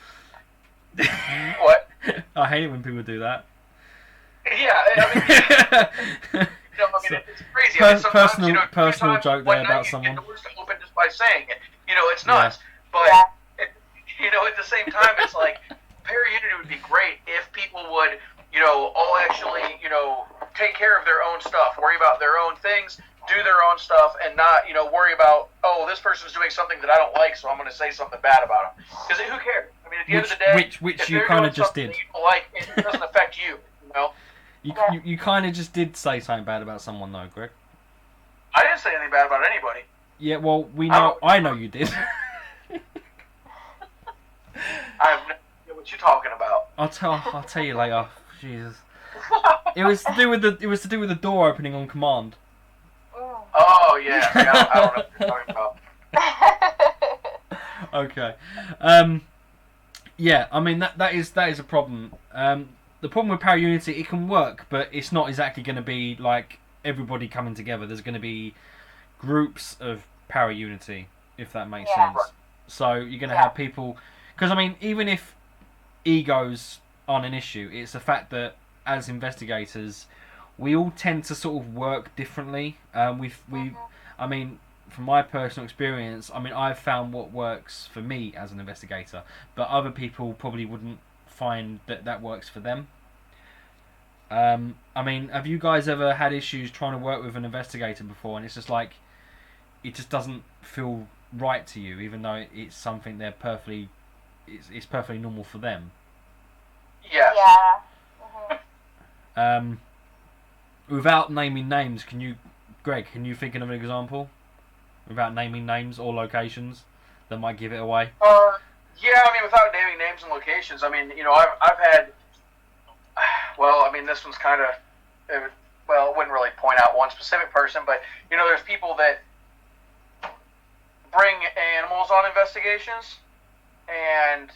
C: What?
B: I hate it when people do that.
C: Yeah, I mean, you know, I mean, it's crazy. I mean, sometimes, you know,
B: personal joke there about someone.
C: The doors to open just by saying it. You know, it's nuts.
B: Yeah.
C: But you know, at the same time, it's like Para-Unity would be great if people would, you know, all actually, you know, take care of their own stuff, worry about their own things, do their own stuff, and not, you know, worry about, oh, this person's doing something that I don't like, so I'm going to say something bad about them. Because who cares? I mean, at the end of the day,
B: which
C: if
B: you kind of just did.
C: that you don't like, it doesn't affect you. You know.
B: You kind of just did say something bad about someone, though, Greg.
C: I didn't say anything bad about anybody.
B: Yeah, well, we know. I know you did.
C: I have no idea what you're talking about.
B: I'll tell you later. Jesus. It was to do with the door opening on command.
C: Oh yeah, I don't know what you're talking about.
B: Okay. Yeah, I mean that is a problem. The problem with Para-Unity, it can work, but it's not exactly going to be like everybody coming together. There's going to be groups of Para-Unity, if that makes sense.
C: Right.
B: So you're going to have people, because I mean, even if egos aren't an issue, it's the fact that as investigators, we all tend to sort of work differently. I mean, from my personal experience, I mean, I've found what works for me as an investigator, but other people probably wouldn't find that works for them. I mean, have you guys ever had issues trying to work with an investigator before, and it's just like, it just doesn't feel right to you, even though it's something it's perfectly normal for them?
C: Yes.
D: Yeah.
B: Without naming names, Greg, can you think of an example? Without naming names or locations that might give it away?
C: Yeah, I mean, without naming names and locations, I mean, you know, I've had, well, I mean, this one's kind of, well, it wouldn't really point out one specific person, but, you know, there's people that bring animals on investigations, and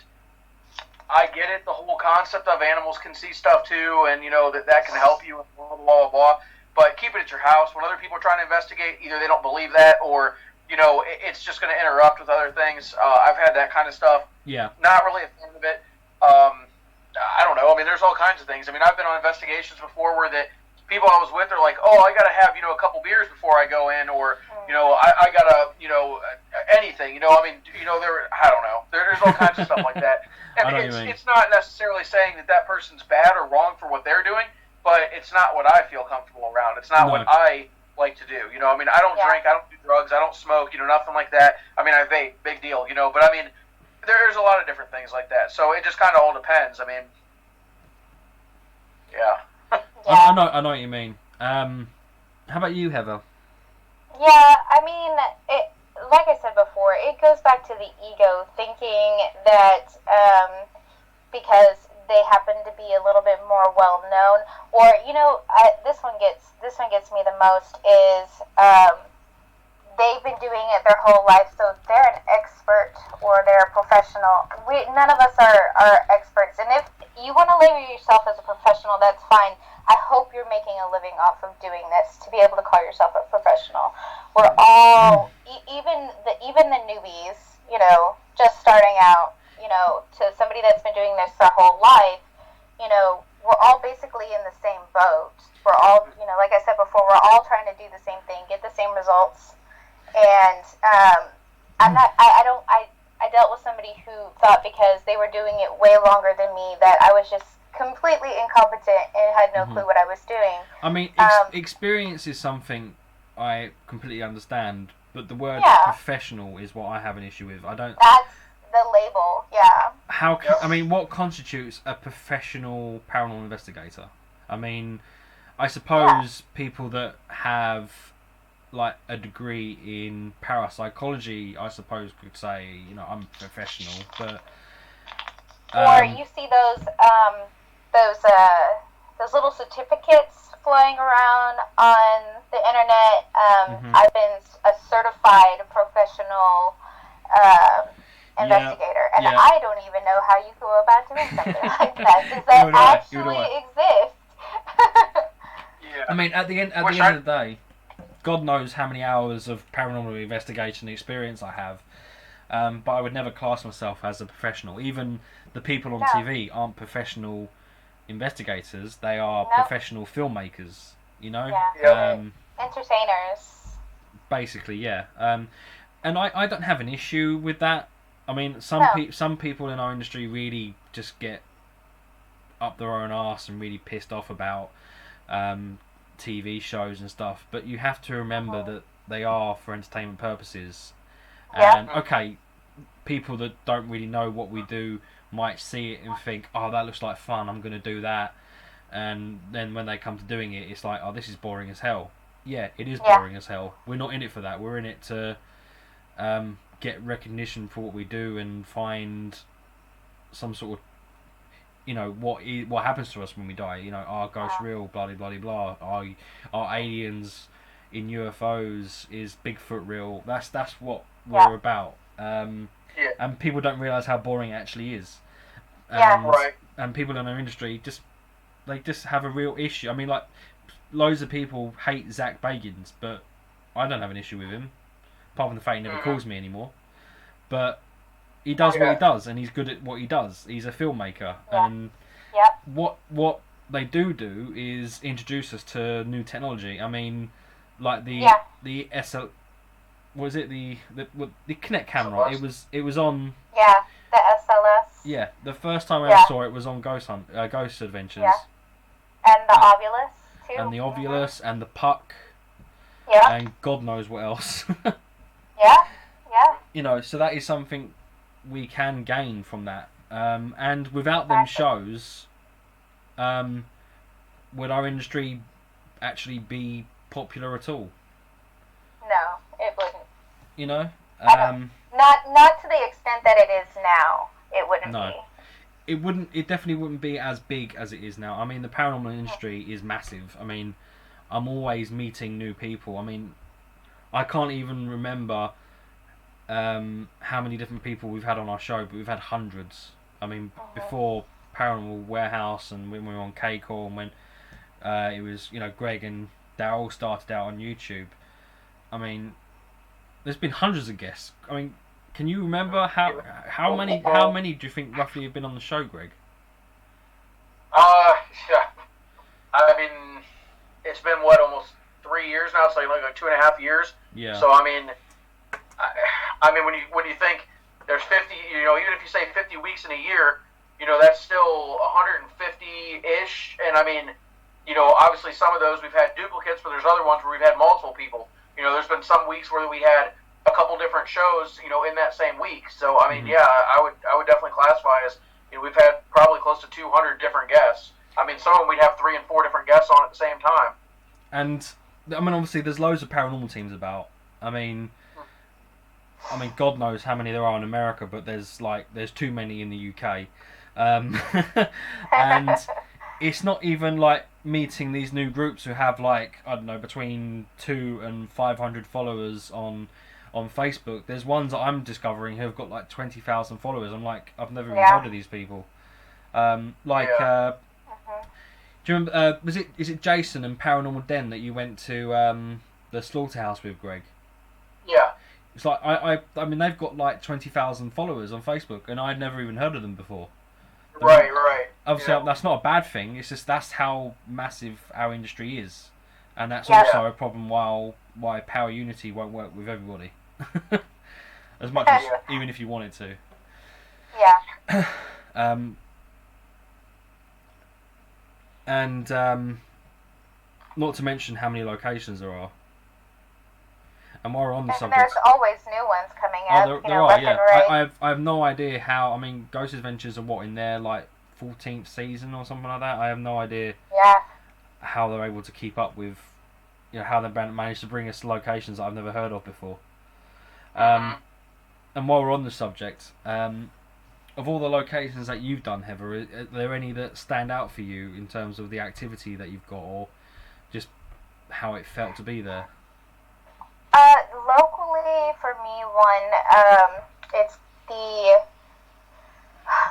C: I get it, the whole concept of animals can see stuff too, and, you know, that can help you, and blah, blah, blah, but keep it at your house. When other people are trying to investigate, either they don't believe that, or, you know, it's just going to interrupt with other things. I've had that kind of stuff.
B: Yeah.
C: Not really a fan of it. I don't know. I mean, there's all kinds of things. I mean, I've been on investigations before where that people I was with are like, oh, I got to have, you know, a couple beers before I go in, or, you know, I got to, you know, anything. You know, I mean, you know, I don't know. There's all kinds of stuff like that. And it's not necessarily saying that person's bad or wrong for what they're doing, but it's not what I feel comfortable around. It's not what I like to do. You know, I mean, I don't drink, I don't do drugs, I don't smoke, you know, nothing like that. I mean, I vape, big deal, you know, but I mean, there's a lot of different things like that. So it just kind of all depends. I mean, yeah.
B: I know what you mean. How about you, Heather?
D: Yeah, I mean, like I said before, it goes back to the ego, thinking that because they happen to be a little bit more well known, or this one gets me the most is they've been doing it their whole life, so they're an expert or they're a professional. None of us are experts, and if you want to label yourself as a professional, that's fine. I hope you're making a living off of doing this to be able to call yourself a professional. We're all, even the newbies, just starting out, to somebody that's been doing this their whole life, we're all basically in the same boat. We're all, like I said before, we're all trying to do the same thing, get the same results. And I dealt with somebody who thought because they were doing it way longer than me that I was just completely incompetent and had no clue what I was doing.
B: I mean, experience is something I completely understand, but the word professional is what I have an issue with. I don't.
D: That's the label, yeah.
B: I mean, what constitutes a professional paranormal investigator? I mean, I suppose people that have like a degree in parapsychology, I suppose, could say, I'm professional, but.
D: Or you see those little certificates flying around on the internet. I've been a certified professional investigator, and I don't even know how you go about doing something like that. Does that actually exist?
C: Yeah.
B: I mean, at the end of the day, God knows how many hours of paranormal investigation experience I have. But I would never class myself as a professional. Even the people on TV aren't professional investigators. They are professional filmmakers,
D: Entertainers.
B: Basically, yeah. And I don't have an issue with that. I mean, some people in our industry really just get up their own arse and really pissed off about TV shows and stuff. But you have to remember that they are for entertainment purposes. And okay, people that don't really know what we do might see it and think, oh, that looks like fun, I'm going to do that. And then when they come to doing it, it's like, oh, this is boring as hell. Yeah, it is boring as hell. We're not in it for that. We're in it to get recognition for what we do and find some sort of, what happens to us when we die. Are ghosts real? Blah, blah, blah, blah. Are aliens in UFOs? Is Bigfoot real? That's what we're about. And people don't realise how boring it actually is. And people in our industry just have a real issue. I mean, like, loads of people hate Zach Bagans, but I don't have an issue with him, apart from the fact he never calls me anymore. But he does what he does, and he's good at what he does. He's a filmmaker, and what they do is introduce us to new technology. I mean, like the SL. Was it the Kinect camera? It was on.
D: Yeah, the SLS.
B: Yeah, the first time I ever saw it was on Ghost Adventures.
D: Yeah. And the Ovulus too.
B: And the Ovulus and the Puck.
D: Yeah.
B: And God knows what else.
D: Yeah.
B: So that is something we can gain from that. And without them shows, would our industry actually be popular at all?
D: No, it wouldn't.
B: Not
D: to the extent that it is now. It wouldn't be.
B: It wouldn't. It definitely wouldn't be as big as it is now. I mean, the paranormal industry is massive. I mean, I'm always meeting new people. I mean, I can't even remember how many different people we've had on our show, but we've had hundreds. I mean, before Paranormal Warehouse and when we were on K-Core and when it was, Greg and Daryl started out on YouTube. I mean, there's been hundreds of guests. I mean, can you remember how many do you think roughly have been on the show, Greg?
C: Yeah. I mean, it's been almost 3 years now. It's like 2.5 years. Yeah. So I mean, when you think there's 50, even if you say 50 weeks in a year, that's still 150-ish. And I mean, obviously some of those we've had duplicates, but there's other ones where we've had multiple people. There's been some weeks where we had a couple different shows, in that same week. So I mean, yeah, I would definitely classify as, we've had probably close to 200 different guests. I mean, some of them we'd have 3 and 4 different guests on at the same time.
B: And I mean, obviously, there's loads of paranormal teams about. I mean, God knows how many there are in America, but there's too many in the UK, and it's not even like meeting these new groups who have I don't know, between 200 and 500 followers on Facebook. There's ones that I'm discovering who have got 20,000 followers. I'm I've never even heard of these people. Do you remember? Is it Jason and Paranormal Den that you went to the slaughterhouse with, Greg?
C: Yeah.
B: It's I mean, they've got 20,000 followers on Facebook, and I'd never even heard of them before.
C: Right.
B: Obviously, that's not a bad thing. It's just that's how massive our industry is, and that's also a problem why Power Unity won't work with everybody, as much as even if you wanted to.
D: Yeah.
B: And not to mention how many locations there are. And while we're on the subject,
D: there's always new ones coming up.
B: There are, yeah.
D: Right.
B: I have no idea how. I mean, Ghost Adventures are in their 14th season or something like that. I have no idea.
D: Yeah.
B: How they're able to keep up with, how they managed to bring us to locations that I've never heard of before. And while we're on the subject, of all the locations that you've done, Heather, are there any that stand out for you in terms of the activity that you've got, or just how it felt to be there?
D: Locally, for me, it's the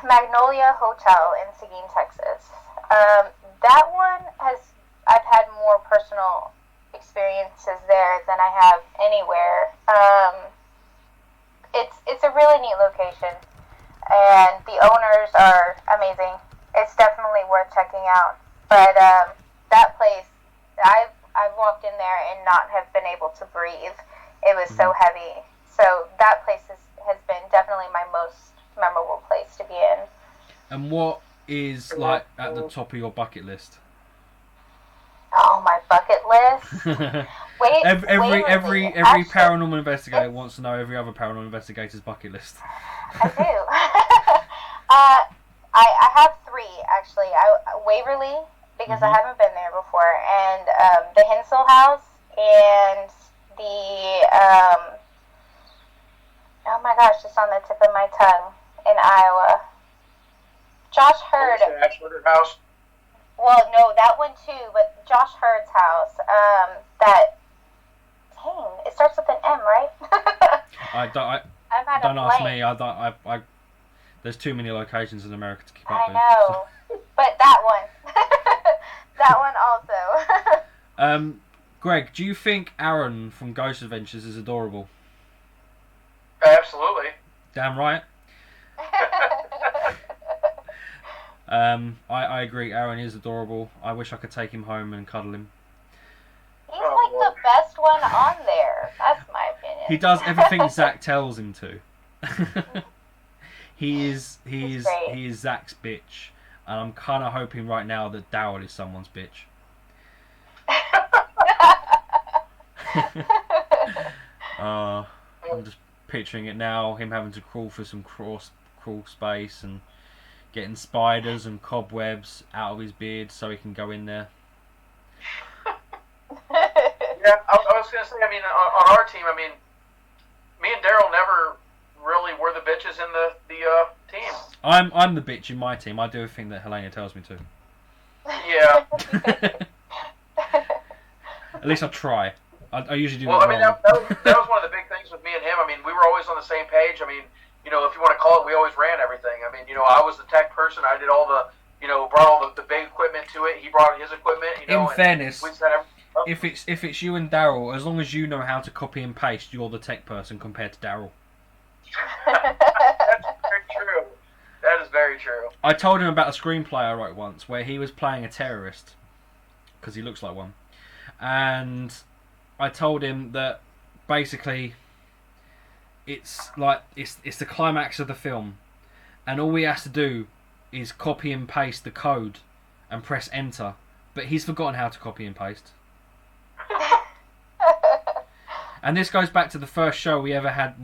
D: Magnolia Hotel in Seguin, Texas. That one I've had more personal experiences there than I have anywhere. It's a really neat location, and the owners are amazing. It's definitely worth checking out. But that place, I've walked in there and not have been able to breathe. It was so heavy. So that place has been definitely my most memorable place to be in.
B: And what is at the top of your bucket list?
D: Oh, my bucket list.
B: Every paranormal investigator wants to know every other paranormal investigator's bucket list.
D: I do. I have 3 actually. Waverly, because I haven't been there before, and the Hensel House, and the oh my gosh, just on the tip of my tongue, in Iowa. Josh Hurd.
C: House.
D: Well, no, that one too, but Josh Hurd's house. It starts with an M, right?
B: Don't ask me. There's too many locations in America to keep up with.
D: I know, but that one. That one also.
B: Greg, do you think Aaron from Ghost Adventures is adorable?
C: Absolutely.
B: Damn right. I agree. Aaron is adorable. I wish I could take him home and cuddle him.
D: He's the best one on there. That's my opinion.
B: He does everything Zach tells him to. He is Zach's bitch, and I'm kind of hoping right now that Daryl is someone's bitch. I'm just picturing it now, him having to crawl for some crawl space and getting spiders and cobwebs out of his beard so he can go in there.
C: Yeah, I was going to say, I mean, on our team, I mean, me and Daryl never really were the bitches in the team.
B: I'm the bitch in my team. I do everything that Helena tells me to.
C: Yeah.
B: At least I try. I usually do.
C: Well, I mean, that was one of the big things with me and him. I mean, we were always on the same page. I mean, if you want to call it, we always ran everything. I mean, I was the tech person. I did all the, brought all the big equipment to it. He brought his equipment.
B: In fairness,
C: we set everything up.
B: if it's you and Daryl, as long as you know how to copy and paste, you're the tech person compared to Daryl.
C: That's very true. That is very true.
B: I told him about a screenplay I wrote once where he was playing a terrorist because he looks like one, and I told him that basically it's the climax of the film, and all he has to do is copy and paste the code and press enter, but he's forgotten how to copy and paste. And this goes back to the first show we ever had.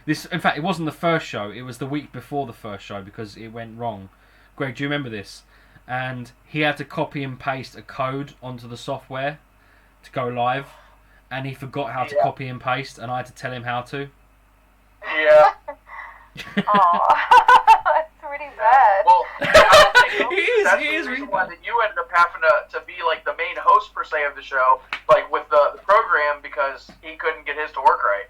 B: This, in fact, it wasn't the first show. It was the week before the first show because it went wrong. Greg, do you remember this? And he had to copy and paste a code onto the software to go live, and he forgot how to copy and paste, and I had to tell him how to.
C: Yeah.
D: That's pretty bad.
C: Well, I don't think that's
B: he
C: the
B: is
C: reason
B: really
C: why
B: bad.
C: that you ended up having to be like the main host per se of the show, like with the program, because he couldn't get his to work right.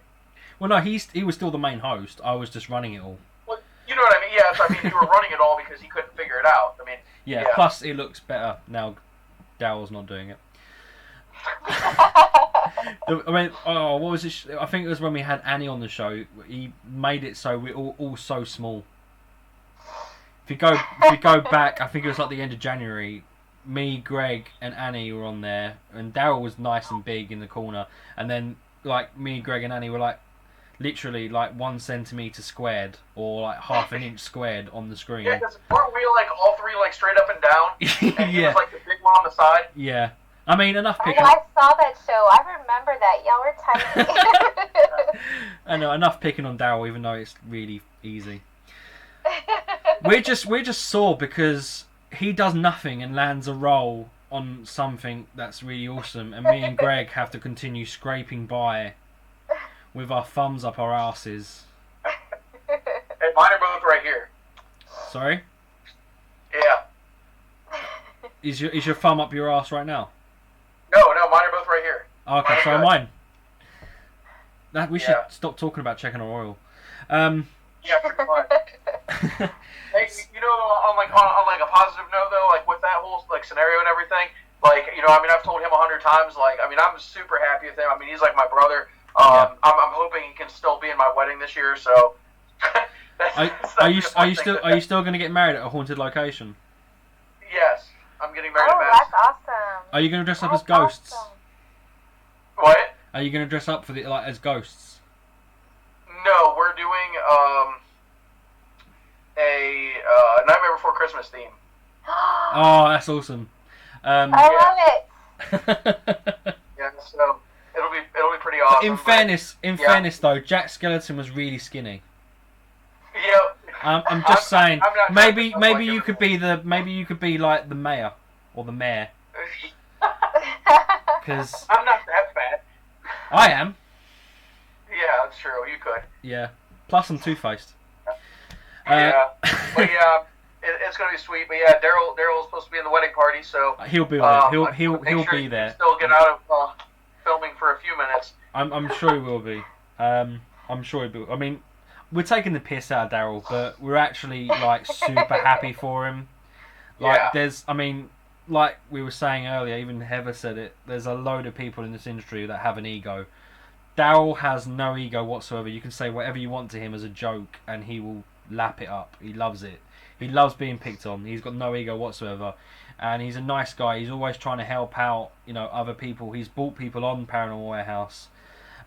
B: Well, no, he was still the main host. I was just running it all.
C: Well, you know what I mean? Yes, I mean you were running it all because he couldn't figure it out. I mean,
B: Yeah. Plus, it looks better now. Daryl's not doing it. What was it? I think it was when we had Annie on the show. He made it so we're all so small. If you go back, I think it was like the end of January. Me, Greg, and Annie were on there, and Daryl was nice and big in the corner. And then like me, Greg, and Annie were like literally like 1 centimeter squared or like half an inch squared on the screen.
C: Yeah, because weren't we like all three like straight up and down? And he was like the big one on the side.
B: Yeah. I mean, enough picking.
D: I saw that show. I remember that. Y'all were tiny.
B: I know, enough picking on Daryl, even though it's really easy. We're just sore because he does nothing and lands a roll on something that's really awesome, and me and Greg have to continue scraping by with our thumbs up our asses.
C: And mine are both right here.
B: Sorry?
C: Yeah.
B: Is your thumb up your ass right now?
C: No, mine are both right here.
B: Okay, so
C: good.
B: mine. We should stop talking about checking our oil.
C: Yeah, pretty much. Hey, you know, on a positive note though, like with that whole like scenario and everything, like you know, I mean, I've told him 100 times, like I mean, I'm super happy with him. I mean, he's like my brother. I'm hoping he can still be in my wedding this year. So.
B: Are you still going to get married at a haunted location?
C: Yes, I'm getting married.
D: Oh, that's awesome.
B: Are you going to dress up as ghosts?
D: Awesome.
C: What?
B: Are you going to dress up for as ghosts?
C: No, we're doing a Nightmare Before Christmas theme.
B: Oh, that's awesome.
D: I love it.
C: Yeah, so it'll be pretty awesome.
B: In fairness though, Jack Skeleton was really skinny.
C: Yep.
B: I'm just saying.
C: I'm not
B: maybe
C: like
B: you could be like the mayor or the mayor. Because
C: I'm not that bad.
B: I am.
C: Yeah, that's true. You could.
B: Yeah. Plus I'm two-faced.
C: Yeah. But yeah, it's gonna be sweet. But yeah, Daryl's supposed to be in the wedding party, so
B: he'll be there. He'll
C: make sure
B: be there.
C: Still get out of filming for a few minutes.
B: I'm sure he will be. I'm sure he will. I mean, we're taking the piss out of Daryl, but we're actually like super happy for him. Like like we were saying earlier, even Heather said it. There's a load of people in this industry that have an ego. Daryl has no ego whatsoever. You can say whatever you want to him as a joke, and he will lap it up. He loves it. He loves being picked on. He's got no ego whatsoever, and he's a nice guy. He's always trying to help out, other people. He's brought people on Paranormal Warehouse,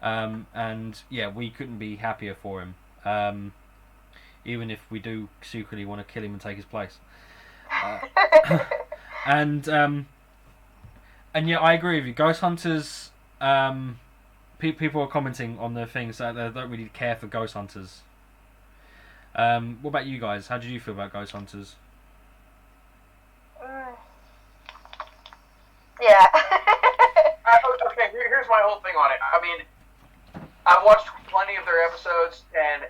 B: and yeah, we couldn't be happier for him. Even if we do secretly want to kill him and take his place. And yeah, I agree with you. Ghost hunters. People are commenting on the things that they don't really care for ghost hunters. What about you guys? How did you feel about ghost hunters?
D: Yeah.
C: Okay, here's my whole thing on it. I mean, I've watched plenty of their episodes, and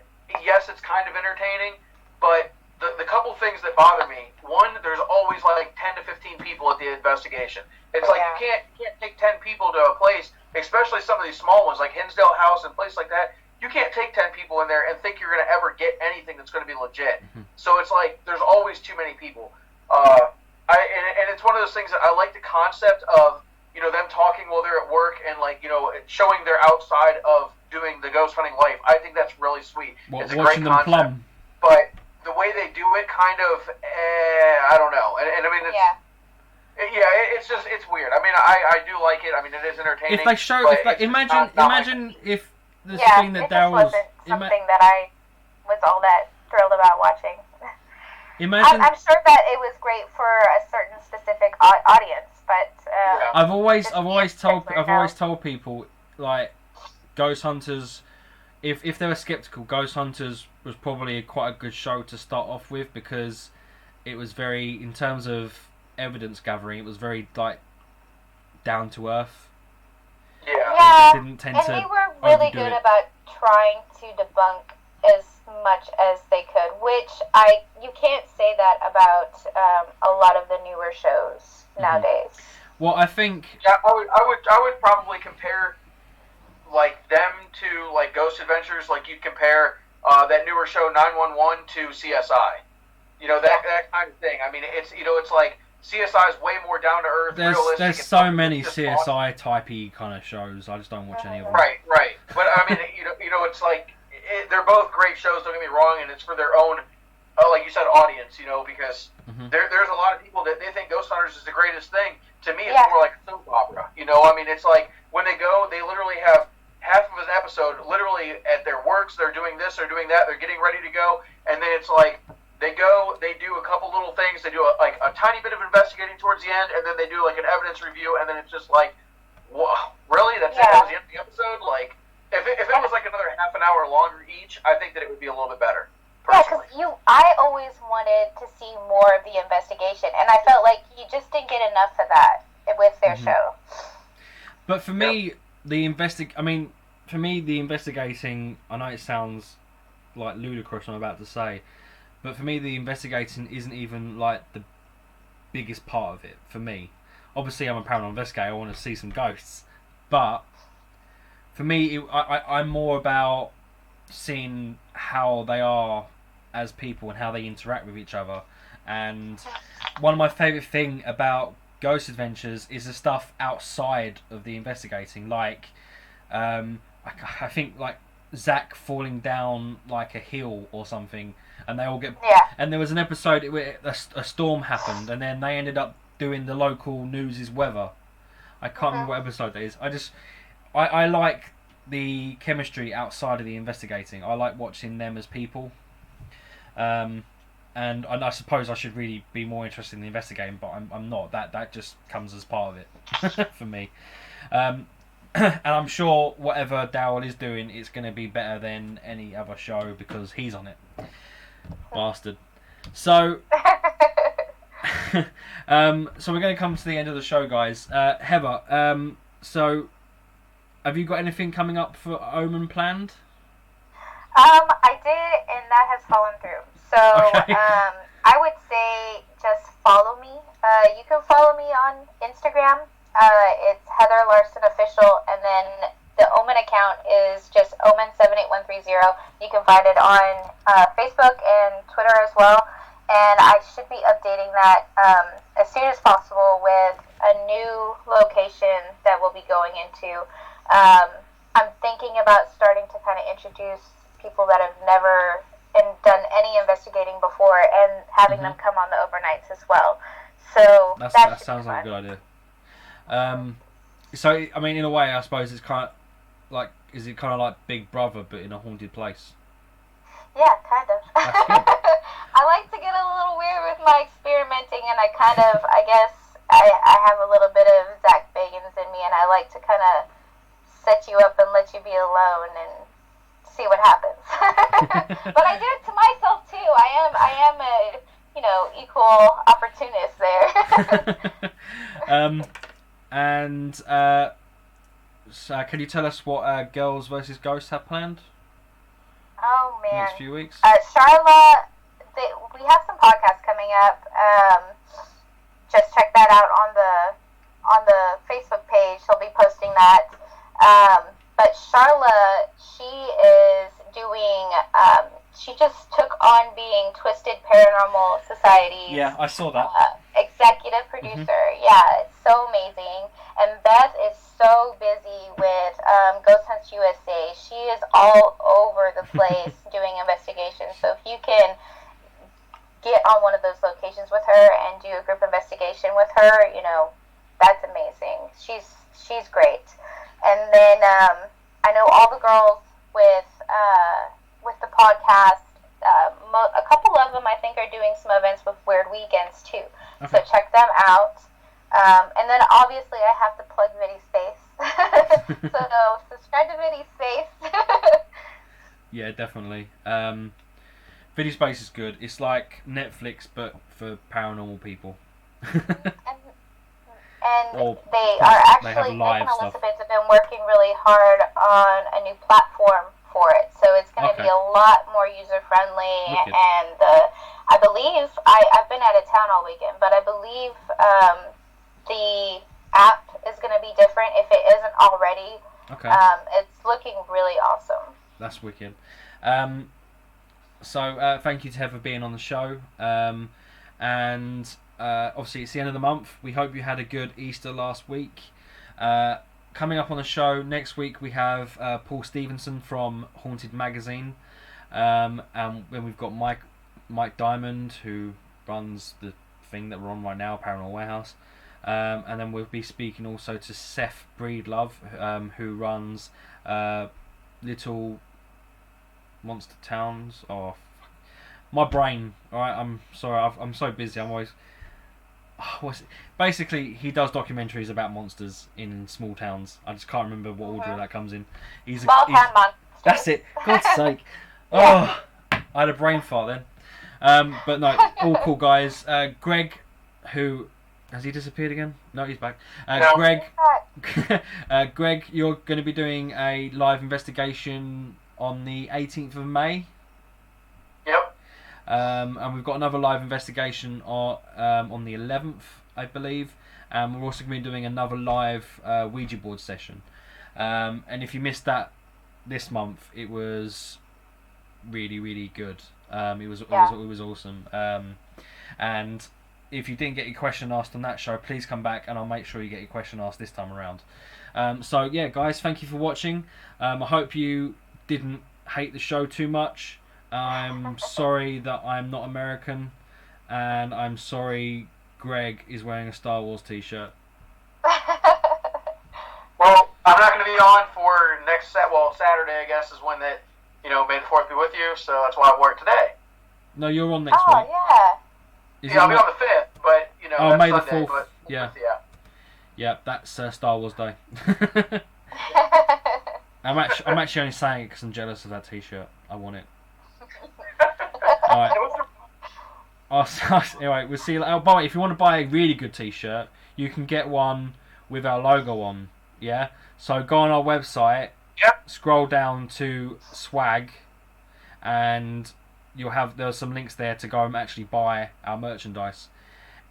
C: yes, it's kind of entertaining, but the couple things that bother me, one, there's always like 10 to 15 people at the investigation. It's like you can't take 10 people to a place, especially some of these small ones like Hinsdale House and places like that. You can't take 10 people in there and think you're going to ever get anything that's going to be legit. Mm-hmm. So it's like there's always too many people. And it's one of those things that I like the concept of, them talking while they're at work and showing their outside of doing the ghost hunting life. I think that's really sweet. It's a great concept. Plumb. But the way they do it, kind of, I don't know. And I mean, it's it's weird. I mean, I do like it. I mean, it is entertaining.
B: If they show, imagine if the thing that Daryl's
D: wasn't something that I was all that thrilled about watching.
B: Imagine.
D: I'm sure that it was great for a certain specific audience, but
B: I've always told people, like, Ghost Hunters, if they were skeptical, Ghost Hunters was probably quite a good show to start off with, because it was very, in terms of evidence gathering, it was very like down to earth.
D: Yeah,
B: Didn't tend
D: and
B: to
D: they were really
B: overdo
D: good
B: it.
D: about trying to debunk as much as they could, which you can't say that about a lot of the newer shows nowadays.
B: Well, I think
C: Yeah, I would probably compare like them to like Ghost Adventures, like you'd compare that newer show 911 to CSI. You know, that kind of thing. I mean, it's it's like CSI is way more down to earth, realistic.
B: there's so many CSI typey kind of shows. I just don't watch any of them.
C: Right. But I mean, it's like they're both great shows. Don't get me wrong, and it's for their own, like you said, audience. Because there's a lot of people that they think Ghost Hunters is the greatest thing. To me, it's more like a soap opera. I mean, it's like when they go, they literally have half of an episode literally at their works. They're doing this, they're doing that, they're getting ready to go, and then it's like they go, they do a couple little things, they do a tiny bit of investigating towards the end, and then they do like an evidence review, and then it's just like, whoa, really? That's it? That was the end of the episode? Like, if it was like another half an hour longer each, I think that it would be a little bit better.
D: Yeah, because I always wanted to see more of the investigation, and I felt like you just didn't get enough of that with their show.
B: But for me, the investigating, I know it sounds like ludicrous what I'm about to say, but for me the investigating isn't even like the biggest part of it for me. Obviously I'm a paranormal investigator, I want to see some ghosts, but for me I'm more about seeing how they are as people and how they interact with each other. And one of my favourite thing about Ghost Adventures is the stuff outside of the investigating, like I think like Zach falling down like a hill or something, and they all get. And there was an episode where a storm happened, and then they ended up doing the local news' weather. I can't remember what episode that is. I like the chemistry outside of the investigating. I like watching them as people. And I suppose I should really be more interested in the investigating, but I'm not. That just comes as part of it for me. And I'm sure whatever Dowell is doing, it's going to be better than any other show because he's on it. Bastard. So, so we're going to come to the end of the show, guys. Heather, so have you got anything coming up for Omen planned?
D: I did, and that has fallen through. So, I would say just follow me. You can follow me on Instagram. It's Heather Larson Official, and then the Omen account is just Omen78130. You can find it on Facebook and Twitter as well. And I should be updating that as soon as possible with a new location that we'll be going into. I'm thinking about starting to kind of introduce people that have never done any investigating before, and having them come on the overnights as well. So
B: that sounds like a good idea. So I mean, in a way, I suppose it's kind of like, is it kind of like Big Brother but in a haunted place?
D: Yeah, kind of. I like to get a little weird with my experimenting, and I kind of, I guess, I have a little bit of Zach Bagans in me, and I like to kind of set you up and let you be alone and see what happens. But I do it to myself too. I am a equal opportunist there.
B: So can you tell us what Girls vs. Ghosts have planned?
D: Oh man,
B: next few weeks.
D: Charlotte, we have some podcasts coming up. Just check that out on the Facebook page. She'll be posting that. But Charlotte, she is doing. She just took on being Twisted Paranormal Society's.
B: Yeah, I saw that.
D: Executive producer. Yeah, it's so amazing. And Beth is so busy with Ghost Hunts USA. She is all over the place doing investigations. So if you can get on one of those locations with her and do a group investigation with her, that's amazing. She's great. And then I know all the girls with the podcast. A couple of them, I think, are doing some events with Weird Weekends too. Okay. So check them out. And then obviously I have to plug Vinny Space. So subscribe to Viddy Space.
B: Yeah, definitely. Video Space is good. It's like Netflix, but for paranormal people.
D: And
B: Or
D: they
B: plus
D: are
B: they have
D: actually, Nick
B: live
D: and
B: stuff.
D: Elizabeth have been working really hard on a new platform for it. So it's going to
B: Okay.
D: be a lot more user friendly.
B: Wicked.
D: And I believe, I've been out of town all weekend, but I believe the app is going to be different if it isn't already.
B: Okay.
D: It's looking really awesome.
B: That's wicked. So thank you to Heather for being on the show. And obviously it's the end of the month. We hope you had a good Easter last week. Coming up on the show next week we have Paul Stevenson from Haunted Magazine. And then we've got Mike Diamond, who runs the thing that we're on right now, Paranormal Warehouse. And then we'll be speaking also to Seth Breedlove, who runs Little Monster Towns. Oh, my brain. All right, I'm sorry. I'm so busy. I'm always. Basically, he does documentaries about monsters in small towns. I just can't remember what order that comes in.
D: Small town monsters.
B: That's it. God's sake. Oh, I had a brain fart then. But no, all cool guys. Greg, who has he disappeared again? No, he's back.
C: No.
B: Greg, you're going to be doing a live investigation on the 18th of May.
C: Yep.
B: And we've got another live investigation on the 11th, I believe. And we're also going to be doing another live Ouija board session. And if you missed that this month, it was really, really good. It was awesome. And if you didn't get your question asked on that show, please come back and I'll make sure you get your question asked this time around. So yeah, guys, thank you for watching. I hope you didn't hate the show too much. I'm sorry that I'm not American, and I'm sorry Greg is wearing a Star Wars t-shirt.
C: Well, I'm not going to be on for Saturday, I guess, is when that, May the 4th be with you, so that's why I wore it today.
B: No, you're on next
D: Oh,
B: week.
D: yeah.
C: Yeah, I'll be on the 5th, but, that's
B: May the
C: Sunday,
B: 4th,
C: but,
B: yeah.
C: Yeah.
B: Yeah, that's Star Wars Day. I'm actually only saying it because I'm jealous of that t-shirt. I want it. Alright. Anyway, we'll see you later. By the way, if you want to buy a really good t-shirt, you can get one with our logo on. Yeah? So go on our website, scroll down to swag, and there's some links there to go and actually buy our merchandise.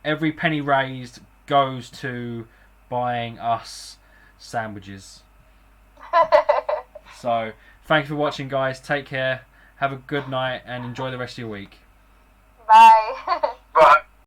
B: Every penny raised goes to buying us sandwiches. So, thank you for watching, guys. Take care. Have a good night and enjoy the rest of your week.
D: Bye.